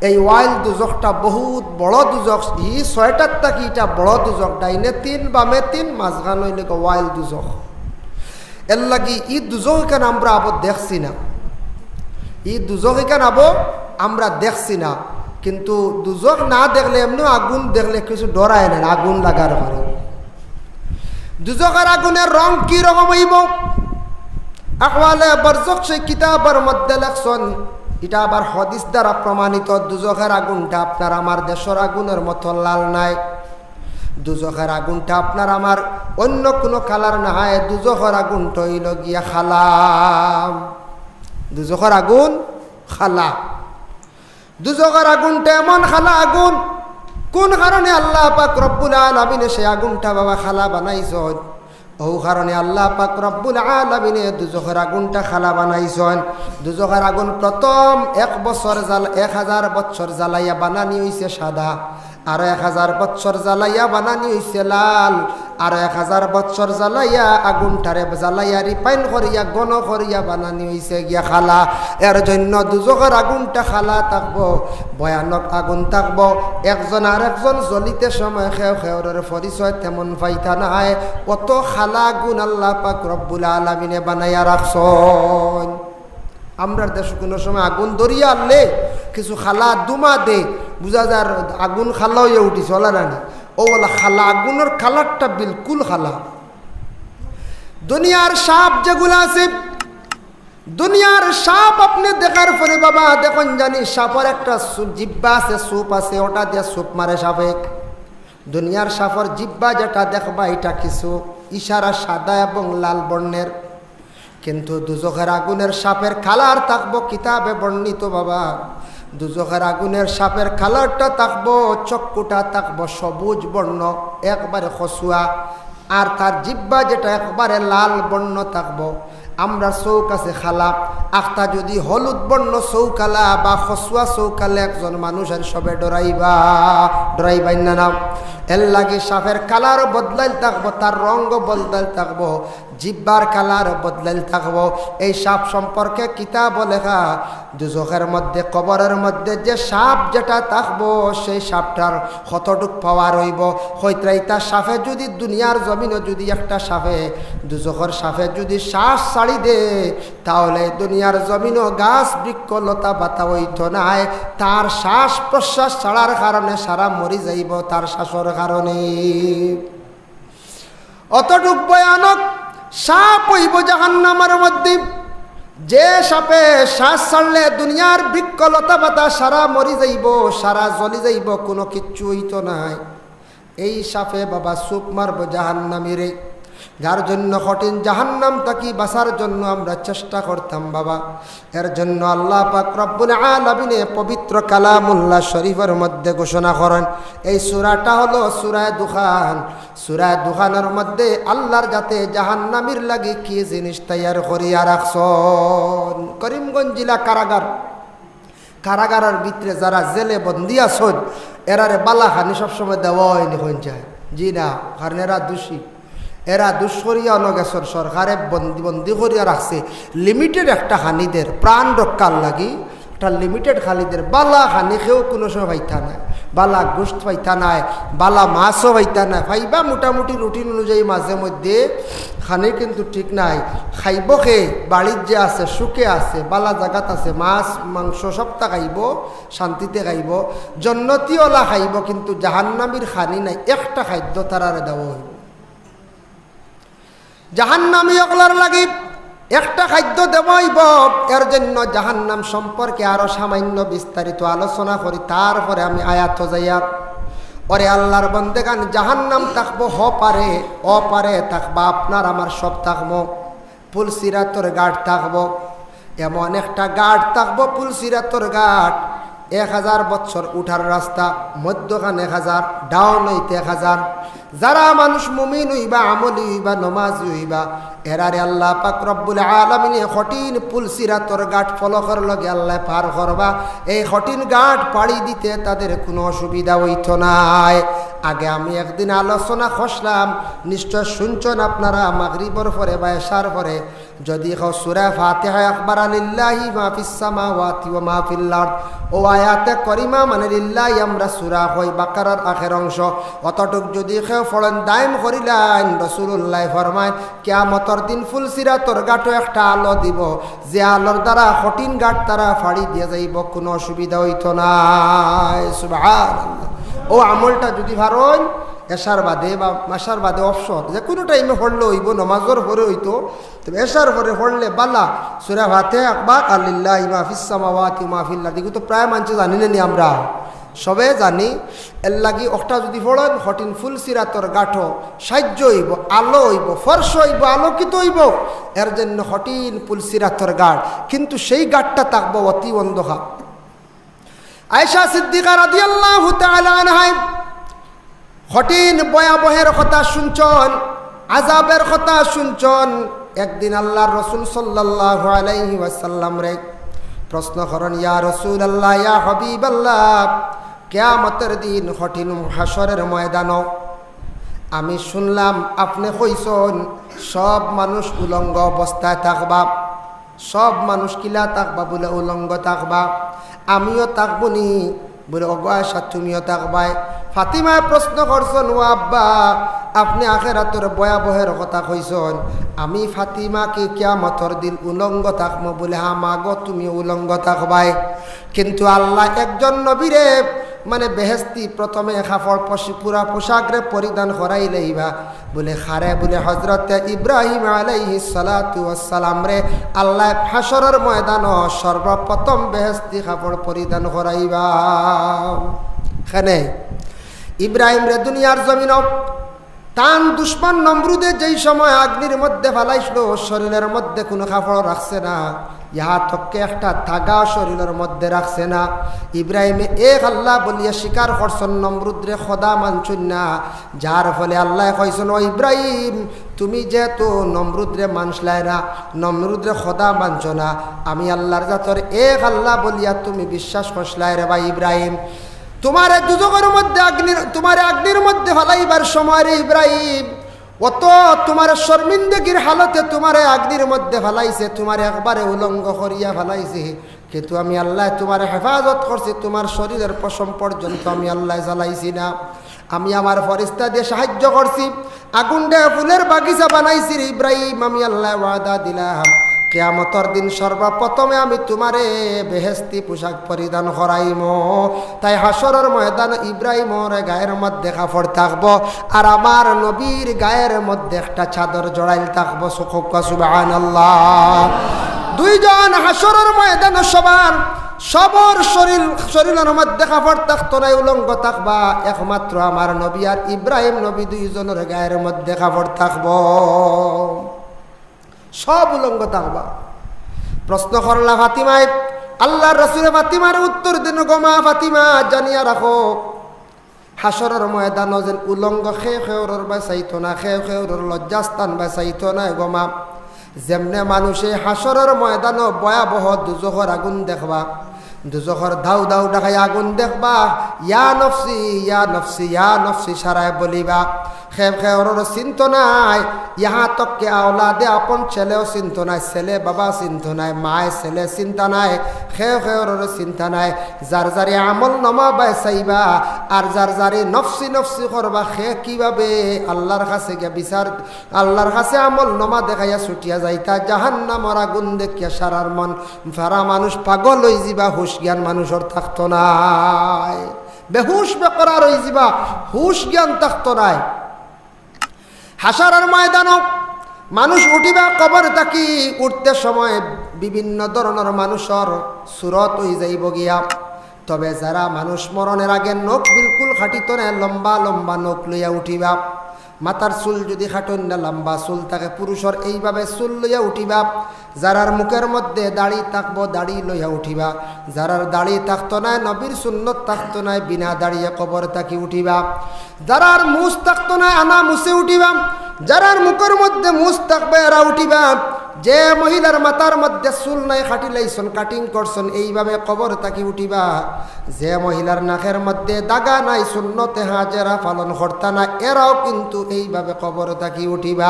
Speaker 1: এই ওয়াইল দুজখটা বহুত বড় দুজখ। ই ৬টার থাকি এটা বড় দুজখ, ডাইনে ৩ বামে ৩ মাঝখান হইলে ওয়াইল দুজখ। এর লাগি ই দুজখ এখানে আমরা আবার দেখছি না, ই দুজখ এখানে আবো আমরা দেখছি না। কিন্তু দুজখ না দেখলে এমনি আগুন দেখলে কিছু ডরায় না, আগুন লাগার পরে। দুজখের আগুনের রং কি রকম হইব? আকওয়ালে বরজখ সেই কিতাবের মধ্যে লেখছেন, এটা আবার হাদিস দ্বারা প্রমাণিত। দুজখের আগুনটা আপনার আমার দেশের আগুনের মতো লাল নাই। দুজখের আগুনটা আপনার আমার অন্য কোনো কালার না হয়। দুজখের আগুনটা হইল গিয়া খালা। দুজখের আগুন খালা। দুজখের আগুনটা এমন খালা আগুন, কোন কারণে আল্লাহ পাক রব্বুল আলামিনে সেই আগুনটা বাবা খালা বানাইছেন? ও কারণে আল্লাহ পাক রব্বুল আলামিনে দুজখের আগুনটা খালা বানাইছেন। দুজখের আগুন প্রথম ১ বছর ১,০০০ বছর জ্বালাইয়া বানানি হইছে সাদা, আর 1000 বছর জ্বালাইয়া বানানি হইছে লাল, আর 1000 বছর জ্বালাইয়া আগুনটারে জ্বালাইয়া রিফাইন করিয়া ঘন করিয়া বানানি হইছে গিয়া খালা। এর জন্য দুজকের আগুনটা খালা থাকবো, ভয়ানক আগুন থাকবো। একজন আর একজন জ্বলিতে সময় খেওরের পরিচয় তেমন পাইতা নাই। কত খালা আগুন আল্লাহ পাক রব্বুল আলামিনে বানাইয়া রাখছেন। আমরা দেশ কোনো সময় আগুন ধরিয়া আনলে কিছু খালা দুমা দে, বুঝা যায় আগুন খালা হইয়া উঠি চলা রানি। ও বলা খালা, আগুনের কালারটা বিলকুল খালা। দুনিয়ার সাপ যেগুলো আছে, দুনিয়ার সাপ আপনি দেখার পরে বাবা দেখুন জানি সাপের একটা জিব্বা আছে, সুপ আছে, ওটা দিয়ে সুপ মারে সাপে। দুনিয়ার সাপের জিব্বা যেটা দেখবা এটা কিছু ইশারা সাদা এবং লাল বর্ণের, কিন্তু দুজখের আগুনের সাপের কালার থাকবো কিতাবে বর্ণিত বাবা। দুজখের আগুনের সাপের কালারটা থাকবো, চক্ষুটা থাকবো সবুজ বর্ণ একবারে খসুয়া, আর তার জিব্বা যেটা একবারে লাল বর্ণ থাকবো। আমরা চৌক আছে খালা, আখতা যদি হলুদ বর্ণ চৌকালা বা খসুয়া চৌকালে একজন মানুষের সবে ডরাইবাই না নাম। এর লাগে সাপের কালার বদলাইল থাকবো, তার রঙ বদলাইল থাকবো, জিব্বার কালার বদলাইল থাকবো। এই সাপ সম্পর্কে কিতাব লেখা, দুজখের মধ্যে কবরের মধ্যে যে সাপ যেটা থাকবো সেই সাপটার কতটুক পাওয়ার হইব। হইত্রাইতা সাপে যদি দুনিয়ার জমিনে যদি একটা সাপে দুজখের সাপে যদি শ্বাস ছাড়ি দে, তাহলে দুনিয়ার জমিনও গাছ বৃক্ষ লতা পাতা হইত নাই। তার শ্বাস প্রশ্বাস ছাড়ার কারণে সারা মরি যাইব তার শ্বাসের কারণে। অতটুক ভয়ানক সাপ হইব জাহান্নামের মধ্যে, যে সাপে শ্বাস ছাড়লে দুনিয়ার বৃক্ষ লতা পাতা সারা মরি যাইব, সারা জ্বলি যাইব, কোনো কিচ্ছু হইত নাই। এই সাপে বাবা সুপ মারব জাহান্নামীরে, যার জন্য কঠিন জাহান্নাম তাকি বাঁচার জন্য আমরা চেষ্টা করতাম বাবা। এর জন্য আল্লাহ পাক রব্বুল আলামিন পবিত্র কালামুল্লাহ শরীফের মধ্যে ঘোষণা করেন। এই সূরাটা হলো সূরা দুখান। সূরা দুখানের মধ্যে আল্লাহর যাতে জাহান্নামীর লাগি কি জিনিস তৈয়ার করিয়া রাখছেন। করিমগঞ্জ জেলা কারাগারের ভিতরে যারা জেলে বন্দী আছেন, এরারে বালাখানি সবসময় দেওয়া হয়নি হয়ে যায়। জি না, কারণ এরা দোষী, এরা দুষ্করিয়া নগেশ্বর সরকারে বন্দি করিয়া রাখছে লিমিটেড একটা খানিদের প্রাণ রক্ষার লাগি। একটা লিমিটেড খানিদের বালা খানি খেয়েও কোনো সময় পাইতা নাই, বালা গোস্ত পাইতা নাই, বালা মাছও পাইতা নাই। খাইবা মোটামুটি রুটিন অনুযায়ী মাঝে মধ্যে খানি, কিন্তু ঠিক নাই। খাইব খে বাড়ির যে আছে সুখে আছে, বালা জাগাত আছে, মাছ মাংস সবটা খাইব, শান্তিতে খাইব, জন্নতিওলা খাইব, কিন্তু জাহান্নামীর খানি নাই। একটা খাদ্য তারারে দেওয়া হইব। জাহান্নামী অকলার লাগি একটা খাদ্য দেবইব। এর জন্য জাহান্নাম সম্পর্কে আরো সামান্য বিস্তারিত আলোচনা করি, তারপরে আমি আয়াত যাইয়া। ওরে আল্লাহর বন্দেগান, জাহান্নাম থাকবো পারে অপারে থাকবা, আপনার আমার সব থাকবো। পুলসিরাতর গাঢ় থাকবো, এমন একটা গাঢ় থাকবো পুলসিরাতর গাঢ়, 1000 বছর উঠার রাস্তা, মধ্যখান 1000, ডাউন হইতে 1000। যারা মানুষ মুমিন হইবা, আমলি হইবা, নমাজি হইবা, এরারে আল্লাহ পাক রব্বুল আলামিন কঠিন পুলসিরাতর গাঢ় ফলকের লগে আল্লাহ পার করবা। এই কঠিন গাঢ় পাড়ি দিতে তাদের কোনো অসুবিধা হইত নাই। আগে আমি একদিন আলোচনা খসলাম, নিশ্চয় শুনছেন আপনারা, মাগরিবর পরে বা এশার পরে যদি সূরা ফাতিহা আকবার লিল্লাহি মা ফিস সামাওয়াতি ওয়া মা ফিল আরদ, ও আয়াতে করিমা মানে লিল্লাহি আমরা সূরা হই বাকারার আখের অংশ, অতটুক যদি কেউ পড়েন দাইম করিলেন, রাসূলুল্লাহ ফরমায় কিয়ামতের দিন ফুলসিরাতর গাঢ় একটা আলো দিব, যে আলোর দ্বারা কঠিন গাঢ় তারা ফাড়ি দিয়ে যাইব, কোনো অসুবিধা হইত না। সুবহানাল্লাহ। ও আমলটা যদি ভারণ এশার বাদে বা মাসার বাদে অবসর যে কোনো টাইমে পড়লে হইব, নমাজের পরে হইতো, তবে এশার পরে পড়লে বালা সূরা ফাতিহা আকবার লিল্লাহি মা ফিস সামাওয়াতি ওয়া মা ফিল আরদি, তো প্রায় মানুষ জানি না, আমরা সবে জানি। এর লাগি ওটা যদি পড়েন কঠিন ফুলসিরাতর গাঢ় সাহায্য হইব, আলো হইব, ফর্স হইব, আলোকিত হইব। এর জন্য কঠিন ফুলসিরাতর গাঢ়, কিন্তু সেই গাঢ়টা থাকবো অতি অন্ধকার। আয়েশা সিদ্দিকা রাদিয়াল্লাহু তাআলা আনহা কঠিন ভয়াবহের কথা শুনছেন, আযাবের কথা শুনছেন। একদিন আল্লাহর রাসূল সাল্লাল্লাহু আলাইহি ওয়াসাল্লাম রে প্রশ্ন করেন, ইয়া রাসূলুল্লাহ, ইয়া হাবিবাল্লাহ, কিয়ামতের দিন কঠিন হাসরের ময়দানও আমি শুনলাম আপনি কইছেন সব মানুষ উলঙ্গ অবস্থায় থাকবা, সব মানুষ কিলা থাকবা বলে উলঙ্গ থাকবা, আমিও থাকবনি বলে অগয়াসা তুমিও থাকবাই। ফাতিমায় প্রশ্ন করছেন, ও আব্বা আপনি আখেরাতের ভয়াবহের কথা কইছেন, আমি ফাতিমাকে কিয়ামতের দিন উলঙ্গ থাকবো বলে হা মাগো তুমি উলঙ্গ থাকবাই। কিন্তু আল্লাহ একজন নবীরে মানে বেহেস্তি প্রথমে কাপড় পুরা পোশাকরে পরিধান করাইলেইবা বলে খারে বলে হজরতে ইব্রাহিম আলাইহিস সালাতু ওয়াসসালাম রে আল্লাহ হাসরের ময়দান সর্বপ্রথম বেহেস্তি কাপড় পরিধান করাইবা। এখানে ইব্রাহিম রে দুনিয়ার জমিন টান দুশ্মন নমরুদে যেই সময় অগ্নির মধ্যে ফেলাইছিল শরীরের মধ্যে কোনো কাপড় রাখছে না, ইহা তককে একটা ধাগা শরীরের মধ্যে রাখছে না। ইব্রাহিমে এক আল্লাহ বলিয়া স্বীকার করছেন নমরুদ্রে খোদা মানছুন না, যার ফলে আল্লাহ কইছেন ও ইব্রাহিম তুমি যেহেতু নমরুদ্রে মানসলাই না, নমরুদ্রে খোদা মানছ না, আমি আল্লাহর জাতর এক আল্লাহ বলিয়া তুমি বিশ্বাস করছলাই রে ভাই ইব্রাহিম। তোমারে দুজকের মধ্যে অগ্নির মধ্যে ফেলাইবার সময় রে ইব্রাহিম অত তোমার শর্মিন্দগির হালতে তোমারে অগ্নির মধ্যে ফেলাইছে, তোমার একবারে উলঙ্গ করিয়া ফেলাইছে, কিন্তু আমি আল্লাহ তোমার হেফাজত করছি, তোমার শরীরের পশম পর্যন্ত আমি আল্লাহ জ্বালাইছি না। আমি আমার ফরিস্তা দিয়ে সাহায্য করছি, আগুন দিয়ে ফুলের বাগিচা বানাইছি রে ইব্রাহিম। আমি আল্লাহ ওয়াদা দিলাম কিয়ামতের দিন সর্বপ্রথমে আমি তোমারে বেহেস্তি পোশাক পরিধান করাইম। তাই হাসরের ময়দান ইব্রাহিমের গায়ের মধ্যে কাপড় থাকবো আর আমার নবীর গায়ের মধ্যে একটা চাদর জড়াইল থাকবো। সুবহানাল্লাহ। দুইজন হাসরের ময়দান সবার শরীরের মধ্যে কাপড় থাকতো না, উলঙ্গ থাকবা, একমাত্র আমার নবী আর ইব্রাহিম নবী দুইজনের গায়ের মধ্যে কাপড় থাকবো, সব উলঙ্গ থাকবা। প্রশ্ন করলা ফাতিমায়, আল্লাহর রাসূল ফাতিমার উত্তর দিন গোমা ফাতিমা জানিয়া রাখো হাসরের ময়দান যেন উলঙ্গ খেউর বাঁচাইতো না, খেউর লজ্জাস্থান বাঁচাইতো না গোমা। যেমনে মানুষে হাসরের ময়দান ভয়াবহ দুজখর আগুন দেখবা, দুজখর দাউ দাউ ডাকাই আগুন দেখবা, ইয়া নফসি ইয়া নফসি ইয়া নফসি সারায় বলিবা, খেউর চিন্ত নাই, ইহা তককে আওলাদে আপন ছেলেও চিন্ত নাই, ছেলে বাবা চিন্ত নাই, মায় ছেলে চিন্তা নাই, খেউর চিন্তা নাই। যার যারে আমল নমা বাঁচাইবা আর যার যারে নফসি নফসি করবা, সে কিভাবে আল্লাহর কাছে গিয়া বিচার, আল্লাহর কাছে আমল নমা দেখাইয়া ছুটিয়া যাইতা জাহান্নামের আগুন দেখিয়া সারার মন ফারা মানুষ পাগল হয়ে যাবা, হুশ জ্ঞান মানুষের থাকতো নাই, বেহুশ বেকরার হয়ে যাবা, হুশ জ্ঞান থাকতো নাই। হাসরের ময়দানও মানুষ উঠিবা কবর থাকি, উঠতে সময় বিভিন্ন ধরনের মানুষের সুরত হয়ে যাইব গিয়া। তবে যারা মানুষ মরণের আগে নখ বিলকুল খাটিত না, লম্বা লম্বা নখ লইয়া উঠিবা। মাথার চুল যদি খাটন না লম্বা চুল থাকে পুরুষের এইভাবে চুল লইয়া উঠিবা। যারার মুখের মধ্যে দাড়ি থাকবো দাড়ি লইয়া উঠিবা। যারার দাড়ি থাকতো না, নবীর সুন্নত থাকতো না, বিনা দাড়িয়ে কবর থাকি উঠিবা। যারার মুছ থাকতো না, আনা মুছে উঠিবা। যারার মুখের মধ্যে মুছ থাকবে এরা উঠিবা। যে মহিলার মাথার মধ্যে চুল নাই খাটি লাইছন, কাটিং করছন, এইভাবে কবর থাকি উঠিবা। যে মহিলার নাকের মধ্যে দাগা নাই, সুন্নতে হাজেরা পালন করতা না, এরাও কিন্তু এইভাবে কবর থাকি উঠিবা।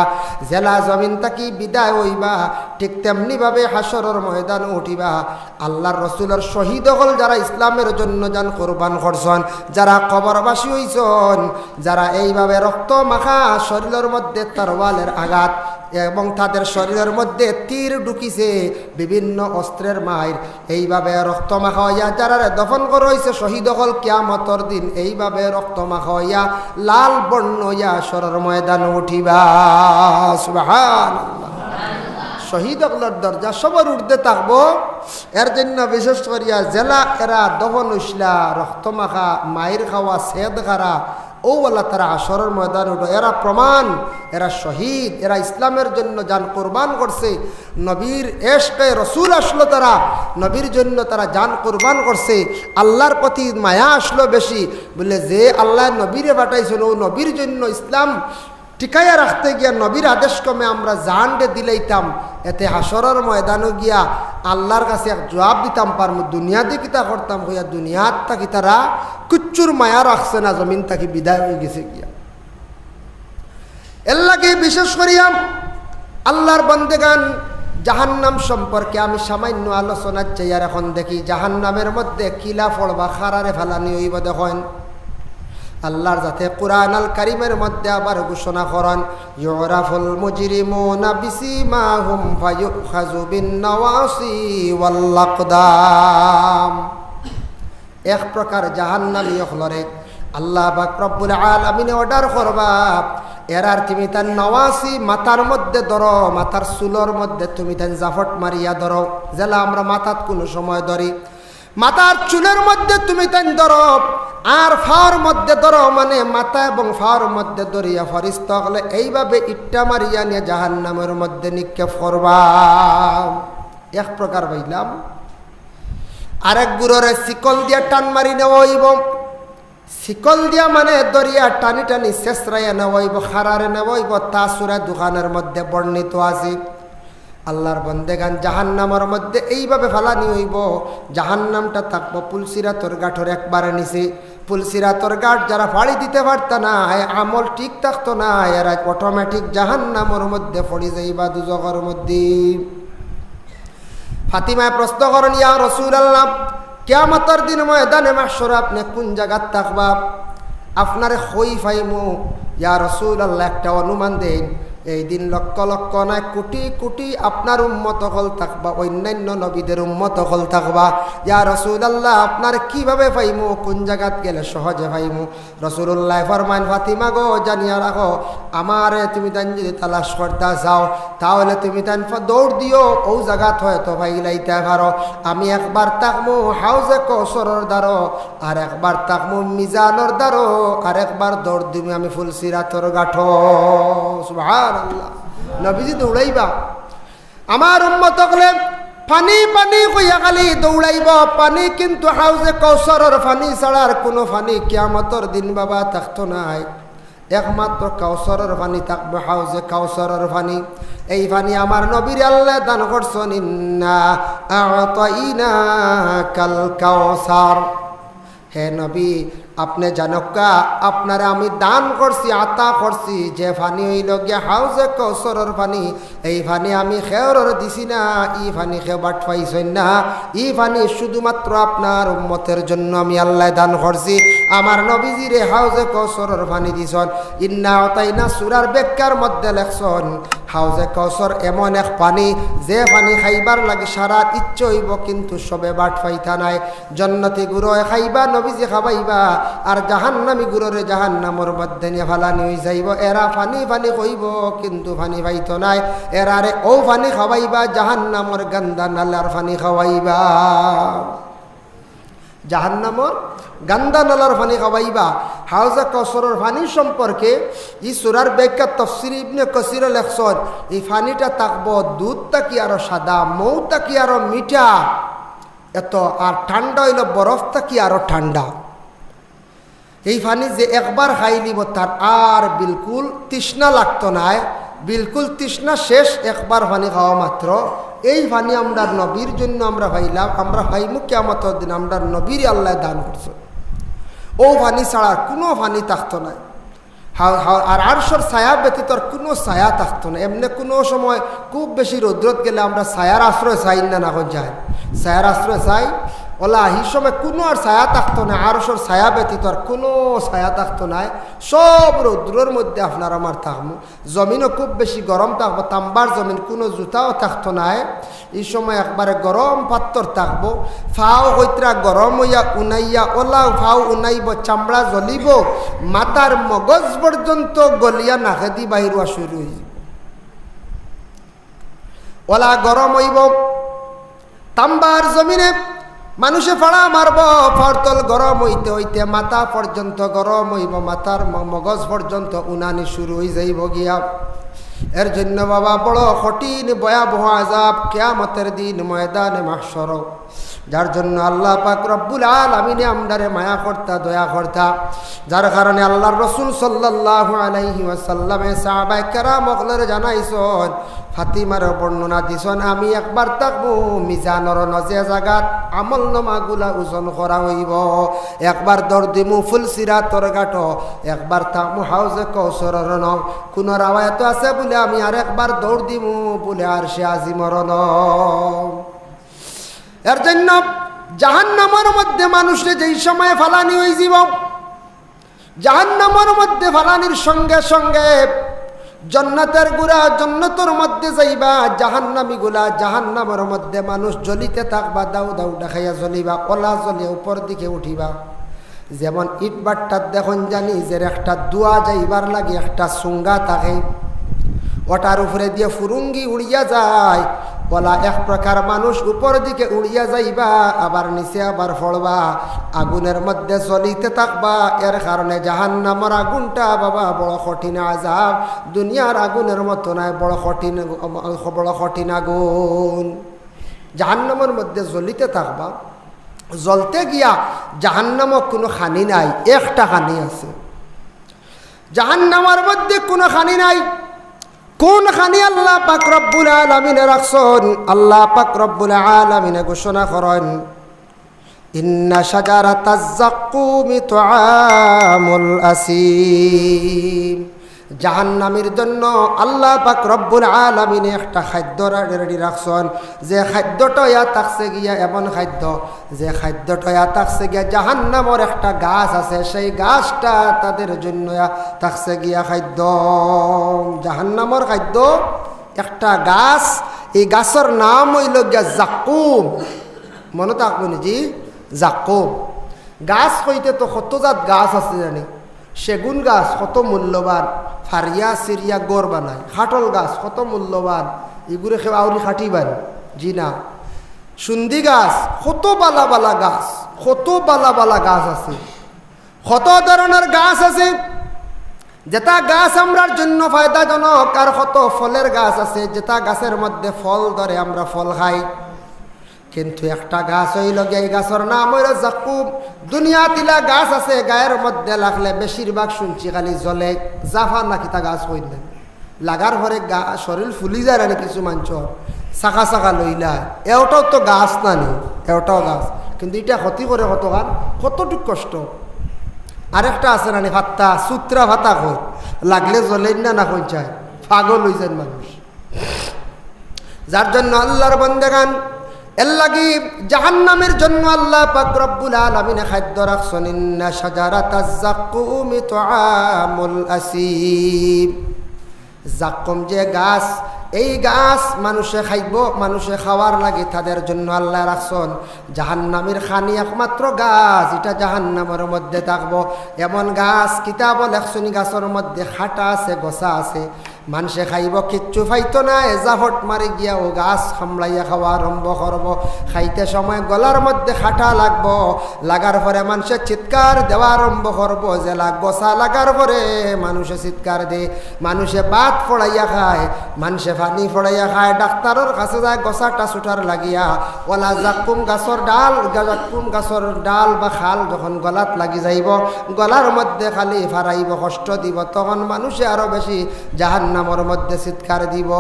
Speaker 1: জেলা জমিন থাকি বিদায় হইবা, ঠিক তেমনি ভাবে হাসরের ময়দান উঠিবা। আল্লাহর রসুলের শহীদ হল যারা ইসলামের জন্য যান কোরবান করছন, যারা কবরবাসী হইছন, যারা এইভাবে রক্ত মাখা শরীরের মধ্যে তরওয়ালের আঘাত এবং তাদের শরীরের মধ্যে তীর ঢুকিছে বিভিন্ন অস্ত্রের মায়ের, এইভাবে রক্ত মাখা হইয়া যারা দফন করা হয়েছে শহীদ হল কিয়ামতের দিন এইভাবে রক্ত মাখা হইয়া লাল বর্ণ হইয়া হাসরের ময়দান উঠিবা। সুবহানাল্লাহ। শহীদ হকলের দরজা সবার উঠতে থাকবো। এর জন্য বিশেষ করিয়া জেলা এরা দফন হইসলা রক্ত মাখা মায়ের খাওয়া সেদ খারা ওওয়ালা তারা হাসরের ময়দান উঠো, এরা প্রমাণ, এরা শহীদ, এরা ইসলামের জন্য জান কোরবান করছে। নবীর এশকে রসুল আসলো, তারা নবীর জন্য তারা জান কোরবান করছে। আল্লাহর প্রতি মায়া আসলো বেশি, বলে যে আল্লাহ নবীরে পাঠাইছিল ও নবীর জন্য ইসলাম টিকাইয়া রাখতে গিয়া নবীর আদেশ কমে আমরা জানডে দিলাইতাম, এতে হাসরের ময়দানে গিয়া আল্লাহর কাছে এক জবাব দিতাম পারমু। দুনিয়াতে কিতা করতাম হইয়া দুনিয়াত তাকি তারা কুচ্চুর মায়া রাখছে না, জমিন তাকি বিদায় হয়ে গেছে গিয়া। এর লাগে বিশেষ করিয়া আল্লাহর বান্দেগান জাহান্নাম সম্পর্কে আমি সামান্য আলোচনা চাই। আর এখন দেখি জাহান্নামের মধ্যে কিলা ফড়বা খারারে ফালানি হইব। দেখেন আল্লাহর যাতে কুরআন আল কারীমের মধ্যে আবার ঘোষণা করেন, ইউরাফুল মুজরিমুনা বিসিমাহুম ফায়ুখাযু বিন নাওয়াসি ওয়াল আকদাম। এক প্রকার জাহান্নামী হলরে আল্লাহ পাক রব্বুল আলামিন অর্ডার করবা, এরার তুমি তার নওয়াসি মাথার মধ্যে ধরো, মাথার চুলোর মধ্যে তুমি তার জাফট মারিয়া ধরো, যেলা আমরা মাথাত কোনো সময় ধরি, মাথার চুলের মধ্যে তুমি তাই ধরো। আর ফাওয়ার মধ্যে ধরো মানে মাথা এবং ফাওয়ার মধ্যে ধরিয়া ফরিস্তা হলে এইভাবে ইট্টা মারিয়া নিয়ে জাহান্নামের মধ্যে নিক্ষেপ করবা। এক প্রকার বললাম। আরেক গুরুরে শিকল দিয়া টান মারি নেওয়া হইব। শিকল দিয়া মানে দরিয়া টানি টানি শেষরাইয়া নেওয়া হইব, খারারে নেওয়া হইব। তা সূরা দোকানের মধ্যে বর্ণিত আছে। আল্লাহর বন্দেগান জাহান্নামের মধ্যে এইভাবে ফালানি হইব। জাহান্নামটা থাকবো পুলসিরাতর গাঠর একবারে নিচে। পুলসিরাতর গাঠ যারা ফাড়ি দিতে পারত না, আমল ঠিক থাকতো না, এরা অটোমেটিক জাহান্নামের মধ্যে পড়ে যাইবা দুজকের মধ্যে। ফাতিমায় প্রশ্ন করেন, ইয়া রাসূলুল্লাহ, কিয়ামতের দিন ময়দানে মাহশরে আপনি কোন জায়গাত থাকবা? আপনারে কই পাইমু ইয়া রাসূলুল্লাহ, একটা অনুমান দেন। এই দিন লক্ষ লক্ষ নয় কোটি কোটি আপনার উম্মত হল থাকবা, অন্যান্য নবীদের উম্মত হল থাকবা। ইয়া রাসূলুল্লাহ, আপনার কিভাবে পাইমু, কোন জায়গাত গেলে সহজে পাইমু? রাসূলুল্লাহ ফরমান, ফাতিমা গো, জানিয়া রাখো, আমারে তুমি তান যদি তালাশ করতে চাও তাহলে তুমি তান দৌড় দিও, ও জায়গাত হয়তো পাইলাইতে পারো। আমি একবার থাকমু হাউজে কৌসরের দ্বারো, আর একবার থাকমু মিজানের দ্বারো, আর একবার দৌড় দিমু আমি ফুলসিরাতর গাঠো। সুবহান নবীজি দৌড়াইবা। আমার উম্মত হলে পানি পানি কইয়া খালি দৌড়াইব পানি, কিন্তু হাউজে কৌসরের পানি ছাড়ার কোনো পানি কিয়ামতের দিন বাবা থাকতো নাই। একমাত্র কাউসারের পানি থাকবে, হাউজে কাউসারের পানি। এই পানি আমার নবীর আল্লাহ দান করছেন, ইন্না আ'তাইনাকাল কাউসার। হে নবী, আপনি জানকা আপনারা আমি দান করছি, আতা করছি, যে পানি হইল গিয়া হাউজে কৌসরের পানি। এই পানি আমি খেয়রের দিছি না, ই পানি খেয়ে বাট পাইছেন না। ই পানি শুধুমাত্র আপনার উম্মতের জন্য আমি আল্লাহ দান করছি। আমার নবীজিরে হাউজে কৌসরের পানি দিছন। ইন্না আ'তাইনা সূরার ব্যাখ্যার মধ্যে লেখছন, হাউজে কৌসর এমন এক পানি, যে পানি খাইবার লাগে সারা ইচ্ছে হইব, কিন্তু সবে বাট পাইতা নাই। জন্নতি গুরো খাইবা, নবীজি খাবাইবা, আর জাহান্নামী গুরোরে জাহান্নামের মধ্যে নিয়ে ফালানি হয়ে যাইব। এরা পানি পানি কইব, কিন্তু পানি পাইত নাই। এরারে ও পানি খাওয়াইবা, জাহান্নামের গান্দা নালার পানি খাওয়াইবা, জাহান্নামের গান্দা নালার পানি খাওয়াইবা। হাউজে কৌসরের পানি সম্পর্কে এই সূরার ব্যাখ্যা তাফসীর ইবনে কাসির লেখছেন, এই পানিটা থাকবো দুধ তাকি আরো সাদা, মৌ তাকি আরো মিঠা, এত আর ঠান্ডা হইল বরফ তাকি আরো ঠান্ডা। এই পানি যে একবার খাই লিব তার আর বিলকুল তৃষ্ণা লাগতো না, বিলকুল তৃষ্ণা শেষ একবার পানি খাওয়া মাত্র। এই পানি আমরা নবীর জন্য আমরা পাইলাম, আমরা পাইমু কিয়ামতের দিন। আমরা নবীর আল্লাহ দান করছে। ও পানি ছাড়া কোনো পানি থাকতো না। আর আরশর ছায়া ব্যতীত কোনো ছায়া থাকতো না। এমনি কোনো সময় খুব বেশি রৌদ্রত গেলে আমরা ছায়ার আশ্রয় চাই না, না যায় ছায়ার আশ্রয় চাই। ওলা এই সময় কোনো আর ছায়া থাকতো না। আরশর ছায়া ব্যতীত কোনো ছায়া থাকতো না। সব রৌদ্রের মধ্যে আপনার আমার থাকবো। জমিনও খুব বেশি গরম থাকবো, তাম্বার জমিন, কোনো জুতাও থাকতো না। এই সময় একবারে গরম পাত্তর থাকবো। ফাও হইত্রা গরম হইয়া উনাইয়া, ওলা ফাও উনাইব, চামড়া জ্বলিব, মাথার মগজ পর্যন্ত গলিয়া নাকে দি বাহির হওয়া শুরু হয়ে যাব। ওলা গরম হইব। তাম্বার জমিনে মানুষে ফাড়া মারব, ফরতল গরম হইতে হইতে মাথা পর্যন্ত গরম হইব, মাথার মগজ পর্যন্ত উনানি শুরু হয়ে যাইব গিয়া। এর জন্য বাবা বড় কঠিন ভয়াবহ আযাব কিয়ামতের দিন ময়দানে মাহশর। যার জন্য আল্লাহ পাক রব্বুল আলামিন আমদারে মায়া করতা দয়া করতা, যার কারণে আল্লাহর রাসূল সাল্লাল্লাহু আলাইহি ওয়াসাল্লামে সাহাবায়ে কেরাম ওগলরে জানাইছেন, ফাতিমার বর্ণনা দিছেন, আমি একবার তাকবো মিজানর নজে জাগাত আমল নামাগুলা ওজন করা হইব, একবার দৌড় দিমু ফুলসিরাতর ঘাট, একবার তাকমু হাউজে কৌসরর ন, কোন রাওয়ায়াত আছে বলে আমি আর একবার দৌড় দিমু বলে আর সে আজিমর ন। এর জন্য জাহান্নামের মধ্যে মানুষে যেই সময় ফালানি হয়ে যাব, জাহান্নামের মধ্যে ফালানির সঙ্গে সঙ্গে জান্নাতের গুড়া জান্নাতের মধ্যে যাইবা, জাহান্নামী গুলা জাহান্নামের মধ্যে মানুষ জ্বলিতে থাকবা, দাউ দাউ দেখাইয়া জ্বলিবা, কলা জ্বলে উপর দিকে উঠিবা। যেমন ইট বাট্টার দেখুন জানি যে একটা দুয়া যাইবার লাগে একটা সুঙ্গা থাকে, ওটার উপরে দিয়ে ফুরুঙ্গি উড়িয়া যায়, বলা এক প্রকার মানুষ উপর দিকে উড়িয়া যাইবা, আবার নিচে আবার ফলবা, আগুনের মধ্যে জ্বলিতে থাকবা। এর কারণে জাহান্নামের আগুনটা বাবা বড় কঠিন আযাব, দুনিয়ার আগুনের মতো নয়, বড় কঠিন আগুন। জাহান্নামের মধ্যে জ্বলিতে থাকবা, জ্বলতে গিয়া জাহান্নামক কোনো খানি নাই, একটা খানি আছে। জাহান্নামের মধ্যে কোনো খানি নাই। কোন খানি আল্লাহ পাক রব্বুল আলামিন রাখছেন? আল্লাহ পাক রব্বুল আলামিন ঘোষণা করেন, ইন্না শাজারাতাজ যাক্কুমি তুআমুল আসিম। জাহান্নামীর জন্য আল্লাহ পাক রব্বুল আলামিন একটা খাদ্য রেডি রাখছেন, যে খাদ্যটা ইয়া থাকছে গিয়া এমন খাদ্য, যে খাদ্যটা ইয়া থাকছে গিয়া জাহান্নামের একটা গাছ আছে, সেই গাছটা তাদের জন্য থাকছে গিয়া খাদ্য। জাহান্নামের খাদ্য একটা গাছ, এই গাছের নাম হইল গিয়া যাক্কুম। মনে থাকবো জি, যাক্কুম গাছ হইতে তো কত জাত গাছ আছে জানি। সেগুন গাছ কত মূল্যবান, ফারিয়া সিরিয়া গড় বানায়। খাটল গাছ কত মূল্যবান, এগুলো খেয়ে আউরি খাটিবান জি না। সুন্দি গাছ কত বালা বালা গাছ, কত বালা বালা গাছ আছে, কত ধরনের গাছ আছে, যেটা গাছ আমরার জন্য ফায়দাজনক। আর কত ফলের গাছ আছে, যেটা গাছের মধ্যে ফল ধরে আমরা ফল খাই। কিন্তু একটা গাছ হইল গিয়ে, এই গাছের নাম হইল যাক্কুম। দুনিয়া তিলা গাছ আছে, গায়ের মধ্যে লাগলে বেশিরভাগ শুনছি খালি জ্বলে। জাফার নাকি তা গাছ কইলেন, লাগার পরে শরীর ফুলি যায় না কিছু মানুষ চাকা চাকা লইলা, এওটাও তো গাছ না নি, এওটাও গাছ, কিন্তু এটা ক্ষতি করে কত গান, কতটুক কষ্ট। আরেকটা আছে নানি ভাত্তা, সূত্রা ভাতা কই, লাগলে জ্বলেন না কই চায়, পাগল হয়ে যান মানুষ। যার জন্য আল্লাহর বান্দাগান এর লাগি জাহান্নামের জন্য আল্লাহ পাক রব্বুল আলামিন খাদ্য রাখছেন, ইন্না শাজারাতাজ যাক্কুমি তুআমুল আসিম। যাক্কুম যে গাছ, এই গাছ মানুষে খাইব, মানুষে খাওয়ার লাগে, তাদের জন্য আল্লাহ রাখছেন জাহান্নামের খানি একমাত্র গাছ, এটা জাহান্নামের মধ্যে থাকবো। এমন গাছ কিতাব লেখছনি, গাছের মধ্যে খাটা আছে, গোসা আছে, মানুষে খাইব কিচ্ছু ফাইতো না, এজাফট মারি গিয়া ও গাছ খামড়াইয়া খাওয়া আরম্ভ করবো। খাইতে সময় গলার মধ্যে খাটা লাগবো, লাগার পরে মানুষের চিৎকার দেওয়া আরম্ভ করবো, যে গোসা লাগার পরে মানুষে চিৎকার দে, মানুষে ভাত ফড়াইয়া খায়, মানুষে পানি ফড়াইয়া খায়, ডাক্তারের কাছে যায় গোসাটা ছুটার লাগিয়া। ওলা যাক্কুম গাছর ডাল, যাক্কুম গাছর ডাল বা খাল যখন গলাত লাগি যাইব, গলার মধ্যে খালি ফারাইব, কষ্ট দিব, তখন মানুষে আরো বেশি জাহান্নামের মধ্যে চিৎকার দিব।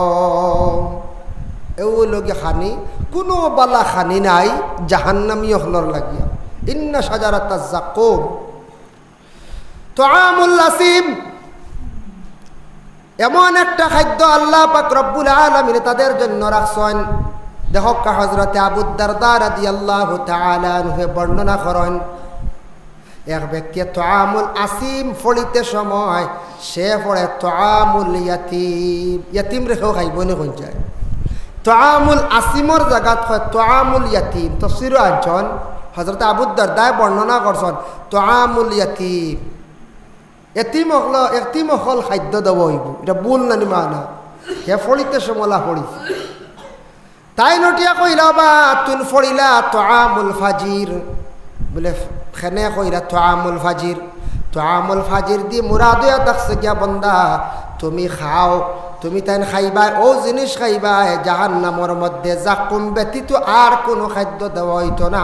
Speaker 1: এগুলোকে খানি কোনো বালা খানি নাই জাহান্নামী হলর লাগিয়া। ইন্না শাজারাতাজ যাক্কুম তুআমুল আসিম, এমন একটা খাদ্য আল্লাহ পাক রব্বুল আলামিন তাদের জন্য রাখছেন। দেখো হযরতে আবু দারদা রাদিয়াল্লাহু তাআলা আনহু বর্ণনা করেন, এক ব্যক্তি তুআমুল আসিম ফলিতে সময় সে পড়ে তুআমুল ইয়াতিম, ইয়াতিম রেখেও খাইব নি কোন যায়। তুআমুল আসিমর জায়গাত হয় তুআমুল ইয়াতিম, তাফসীরে আনছেন হযরতে আবু দারদা বর্ণনা করছেন তুআমুল ইয়াতিম, এতিম হল খাদ্য দেব হইব, এটা ভুল নানি মানা, হে ফড়িতে সমলা ফড়িছে। তাই নটিয়া কইলা বা তুন ফড়িলা তুআমুল ফাজির, বলে খেনে কইরা তুআমুল ফাজির। তুআমুল ফাজির দি মুরাদ হইয়া থাকছে গিয়া বন্দা তুমি খাও, তুমি তাই খাইবাই ও জিনিস খাইবাই জাহান্নামের মধ্যে জাকুম ব্যতীত আর কোনো খাদ্য দেওয়া হইতো না।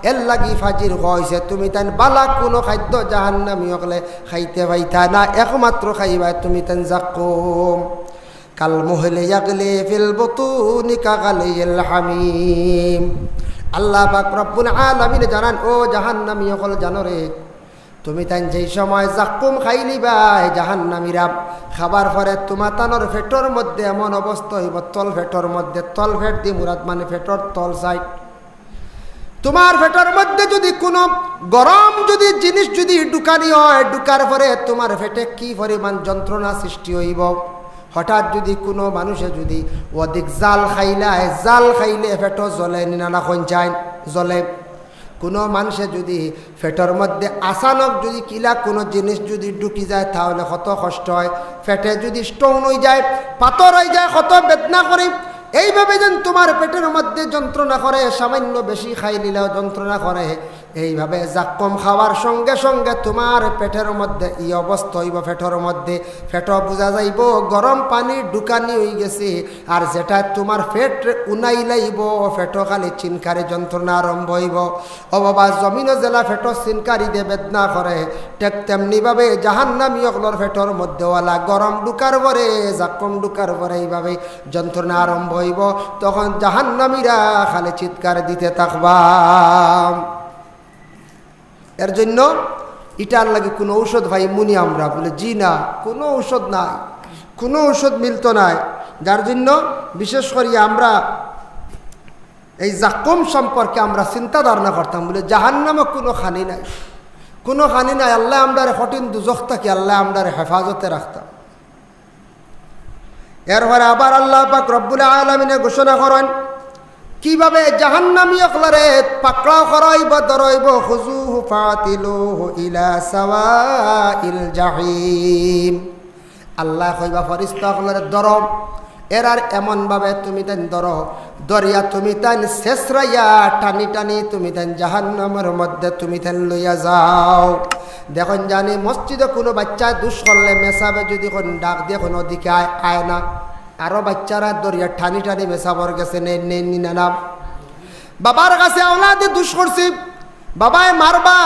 Speaker 1: এর লাগি ফাজির হয়েছে তুমি তাই বালা কোনো খাদ্য জাহান্নামী হলে খাইতে পাইতা না, একমাত্র খাইবাই তুমি তাই জাকুম। কাল মুহলে ইয়াগলি ফিল বুতুনি কাগালিল হামিম। আল্লাহ পাক রব্বুল আলামিন জানান ও জাহান্নামী হল জানো রে, তুমি তাই যেই সময় জাকুম খাইলিবাই জাহান্নামীরা খাবার পরে তোমার তানোর ফেটর মধ্যে এমন অবস্থা হইব, তল ফেটর মধ্যে, তল ফেট দি মুরাদ মানে ফেটর তল সাইড, তোমার ফেটর মধ্যে যদি কোনো গরম যদি জিনিস যদি ঢুকানি হয়, ঢুকার পরে তোমার ফেটে কি পরিমাণ যন্ত্রণা সৃষ্টি হইব। হঠাৎ যদি কোনো মানুষে যদি অধিক জাল খাইলে ফেটো জ্বলে নিনানা কঞ্চায় জ্বলে। কোনো মানুষে যদি ফেটের মধ্যে আচানক যদি কিলা কোনো জিনিস যদি ঢুকি যায় তাহলে কত কষ্ট হয়। ফেটে যদি স্টোন হয়ে যায়, পাথর হয়ে যায়, কত বেদনা করে। এইভাবে যেন তোমার পেটের মধ্যে যন্ত্রণা করে, সামান্য বেশি খাই নিলেও যন্ত্রণা করে। এইভাবে জাক্কম খাওয়ার সঙ্গে সঙ্গে তোমার পেটের মধ্যে এই অবস্থা হইব। ফেটর মধ্যে ফেট বোঝা যাইব গরম পানি ঢুকানি হয়ে গেছে, আর যেটা তোমার ফেট উনাই লাইব ফেট খালি চিনকারি যন্ত্রণা আরম্ভ হইব। ও বাবা জমিনও জেলা ফেট চিনকারি দিয়ে বেদনা করে, ঠিক তেমনিভাবে জাহান্নামী অগলর ফেটর মধ্যেওয়ালা গরম ঢুকার পরে জাক্কম ঢুকার পরে এইভাবে যন্ত্রণা আরম্ভ হইব। তখন জাহান্নামীরা খালি চিৎকার দিতে থাকবা। এর জন্য এটার লাগে কোনো ঔষধ ভাই মুনি আমরা বলে জি না, কোনো ঔষধ নাই, কোনো ঔষধ মিলত নাই। যার জন্য বিশেষ করে আমরা এই জাক্কুম সম্পর্কে আমরা চিন্তা ধারণা করতাম বলে জাহান্নামে কোনো খানি নাই, কোনো খানি নাই। আল্লাহ আমরারে কঠিন দুজখ থেকে আল্লাহ আমরারে হেফাজতে রাখতাম। এরপরে আবার আল্লাহ পাক রব্বুল আলামিনে ঘোষণা করেন কিভাবে জাহান্নামী অকলরে পাকড়াও করাইব ধরাইব। খুজুহু ফাতিলুহু ইলা সাওয়াইল জাহিম। আল্লাহ কইবা ফেরেশতা অকলরে ধরো, এর আর এমনভাবে তুমি তাই ধরো, দরিয়া তুমি তাই শেষরাইয়া টানি টানি তুমি তাই জাহান্নামের মধ্যে তুমি তাই লইয়া যাও। দেখুন জানি মসজিদে কোনো বাচ্চা দুষ করলে মেসাবে যদি কোন ডাক দিয়ে কোনো দিকে আয় না, আরো বাচ্চারা দরিয়া টানি টানি মেসাবর গেছে নেই না। বাবার কাছে আওলাদে দুষ করছি, বাবায় মারবা,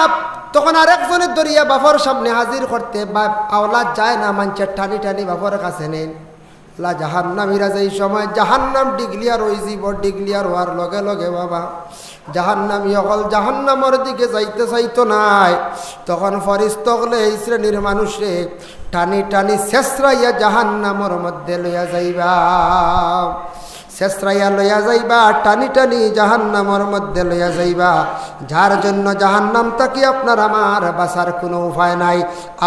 Speaker 1: তখন আরেকজনের দরিয়া বাবার সামনে হাজির করতে বা আওলাদ যায় না, মানুষের টানি টানি বাবার কাছে নেন। জাহান্নামীরা যেই সময় জাহান্নাম ডিগলিয়ার হইব, ডিগলিয়ার হওয়ার লগে লগে বাবা জাহান্নামী অকল জাহান্নামের দিকে যাইতে চাইতো নাই। তখন ফেরেশতা হলে এই শ্রেণীর মানুষে টানি টানি শেষরাইয়া জাহান্নামের মধ্যে লইয়া যাইবা, শেষরাইয়া লইয়া যাইবা, টানি টানি জাহান্নামের মধ্যে লইয়া যাইবা। যার জন্য জাহান্নাম তাকে আপনার আমার বাঁচার কোনো উপায় নাই।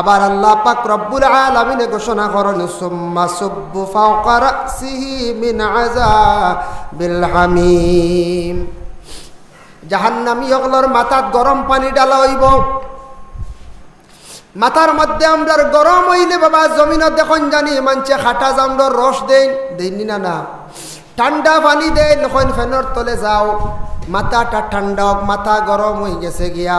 Speaker 1: আবার আল্লাহ পাক রব্বুল আলামিন ঘোষণা করেন সুম্মা সুব্বু ফাওকা রাসিহি মিন আযাবিল হামিম। জাহান্নামী অগলর মাথাত গরম পানি ডালা হইব। মাথার মধ্যে আমরা গরম হইলে বাবা জমিনত দেখুন জানি মানছে খাটা জামড়র রস দেন না, ঠান্ডা পানি দেয় নখন ফ্যানের তলে যাও, মাথাটা ঠান্ডা হোক, মাথা গরম হয়ে গেছে গিয়া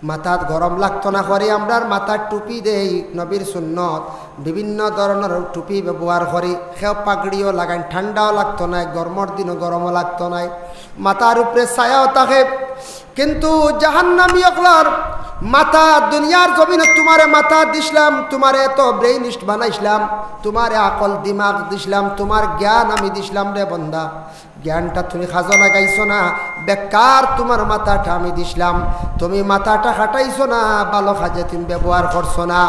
Speaker 1: মাথাত গরম লাগতো না করে আমরা মাথার টুপি দেই। নবীর সুন্নত বিভিন্ন ধরনের টুপি ব্যবহার করি, সেও পাগড়িও লাগাই, ঠান্ডাও লাগতো না, গরমের দিনও গরমও লাগতো না, মাথার উপরে ছায়াও থাকে। কিন্তু জাহান্নামী অকলর মাথা দুনিয়ার জমিনে তোমারে মাথা দিছিলাম, তোমারে এত ব্রেইনিস্ট বানাইছিলাম, তোমারে আকল দিমাগ দিছিলাম, তোমার জ্ঞান আমি দিছিলাম রে বন্দা, জ্ঞানটা তুমি খাজনা গাইছো না, বেকার তোমার মাথাটা আমি দিছিলাম, তুমি মাথাটা খাটাইছো না, ভালো কাজে তুমি ব্যবহার করছো না।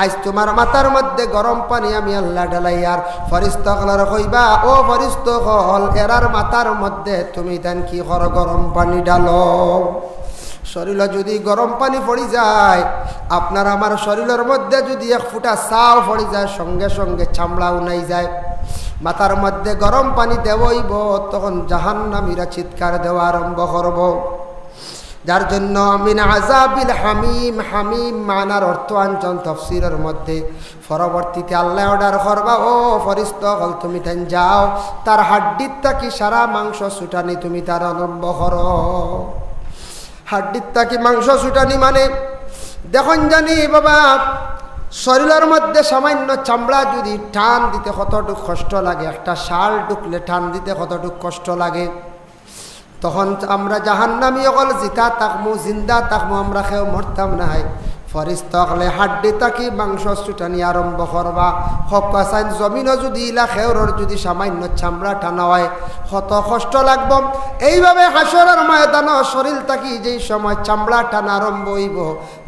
Speaker 1: আজ তোমার মাথার মধ্যে গরম পানি আমি আল্লাহ ঢালাইয়ার ফেরেশতা হলার কইবা ও ফেরেশতা হল এরার মাথার মধ্যে তুমি দেন কি করো গরম পানি ডালো। শরীরে যদি গরম পানি পড়ি যায়, আপনার আমার শরীরের মধ্যে যদি এক ফুটা চাও পড়ি যায়, সঙ্গে সঙ্গে চামড়াও নাই যায়। মাথার মধ্যে গরম পানি দেবইব, তখন জাহান্নামীরা চিৎকার দেওয়া আরম্ভ করব। যার জন্য মিন আযাবিল হামিম, হামিম মানার অর্থ আনছেন তাফসীরের মধ্যে। পরবর্তীতে আল্লাহ অর্ডার করবা ও ফেরেশতা হল তুমি তেন যাও, তার হাড্ডির থাকি সারা মাংস ছুটানি তুমি তার আরম্ভ করো। হাড্ডির থাকি মাংস ছুটানি মানে দেখুন জানি বাবা শরীরের মধ্যে সামান্য চামড়া যদি টান দিতে কতটুকু কষ্ট লাগে, একটা শাল ঢুকলে টান দিতে কতটুকু কষ্ট লাগে, তখন আমরা জাহান্নামী অকল জিতা তাকমু জিন্দা তাকমু, আমরা কেউ মরতাম নাই। ফরিস্তা হলে হাড্ডি তাকি মাংস ছুটানি আরম্ভ করবা। হকাসাইন জমিনও যদি ইলা খেউরর যদি সামান্য চামড়া টানা হয় কত কষ্ট লাগব। এইভাবে হাসরের ময়দান শরীর তাকি যেই সময় চামড়া টানা আরম্ভ হইব,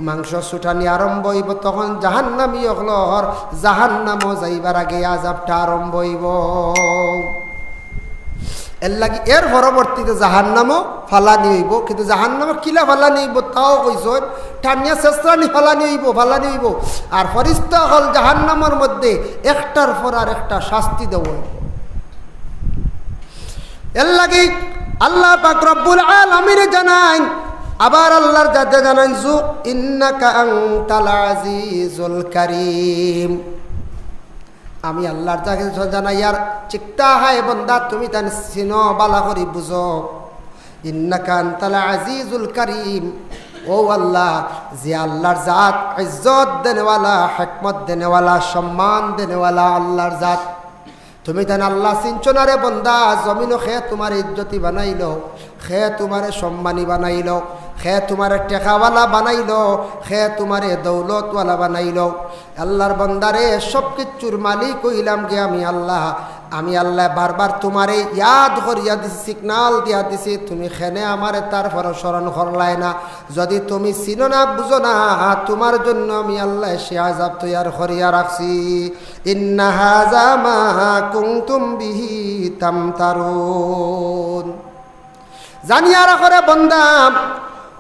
Speaker 1: মাংস ছুটানি আরম্ভ হইব, তখন জাহান্নামী অকলর জাহান্নামও যাইবার আগে আযাবটা আরম্ভ হইব। এর লাগি এর পরবর্তীতে জাহান্নামও ফালানি হইব। কিন্তু জাহান্নামও কিলা ফালানি হইব তাও কইস, টানিয়া চেষ্টানি ফালানি হইব। আর ফরিস্তা হল জাহান্নামের মধ্যে একটার পর আর একটা শাস্তি দেব। এর লাগি আল্লাহ পাক রব্বুল আলামিন জানান, আবার আল্লাহর যাতে জানান, যুক ইন্নাকা আনতাল আজিজুল কারীম। আমি আল্লাহর যাকে জানাই আর চিকটা হায় বন্দা, তুমি তান চিনো বালা করি বুঝো। ইন্নাকা আনতাল আজিজুল কারীম, ও আল্লাহ যে আল্লাহর জাত ইজ্জত দেনেওয়ালা, হিকমত দেনেওয়ালা, সম্মান দেনেওয়ালা আল্লাহর জাত। তুমি তান আল্লাহ চিনছো না রে বন্দা। জমিনও খে তোমার ইজ্জতি বানাইল, খে তোমারে সম্মানী বানাইল, খে তোমারে টেকাওয়ালা বানাইল, খে তোমারে দৌলতওয়ালা বানাইল। আল্লাহর বন্দারে সব কিছুর মালিক হইলাম গে আমি আল্লাহ। আমি আল্লাহ বারবার তোমারে ইয়াদ করিয়া দিছি, সিগনাল দিয়া দিছি, তুমি খেনে আমারে তারপর স্মরণ করলাই না। যদি তুমি চিনো না বুঝো না, তোমার জন্য আমি আল্লাহ সে আযাব তৈয়ার করিয়া রাখছি। ইন্না হাযা মা কুনতুম বিহি তামতারুন। জানিয়া রাখো রে বন্দা,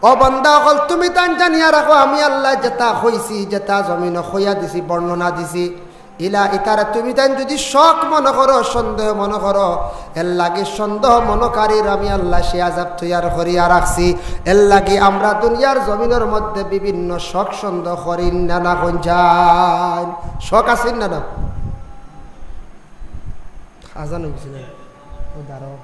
Speaker 1: ও বন্দা হল তুমি তান জানিয়া রাখো, আমি আল্লাহ যেটা হইছি, যেটা জমিন হইয়া দিছি, বর্ণনা দিছি, ইলা ইতারে তুমি তান যদি শখ মনে করো, সন্দেহ মনে করো, এর লাগে সন্দেহ মনকারীর আমি আল্লাহ সে আযাব তৈয়ার করিয়া রাখছি। এর লাগে আমরা দুনিয়ার জমিনের মধ্যে বিভিন্ন শখ সন্দেহ করি না, না কোন যাই শখ আছেন না? না আজান হইছে না, ও দাঁড়াও।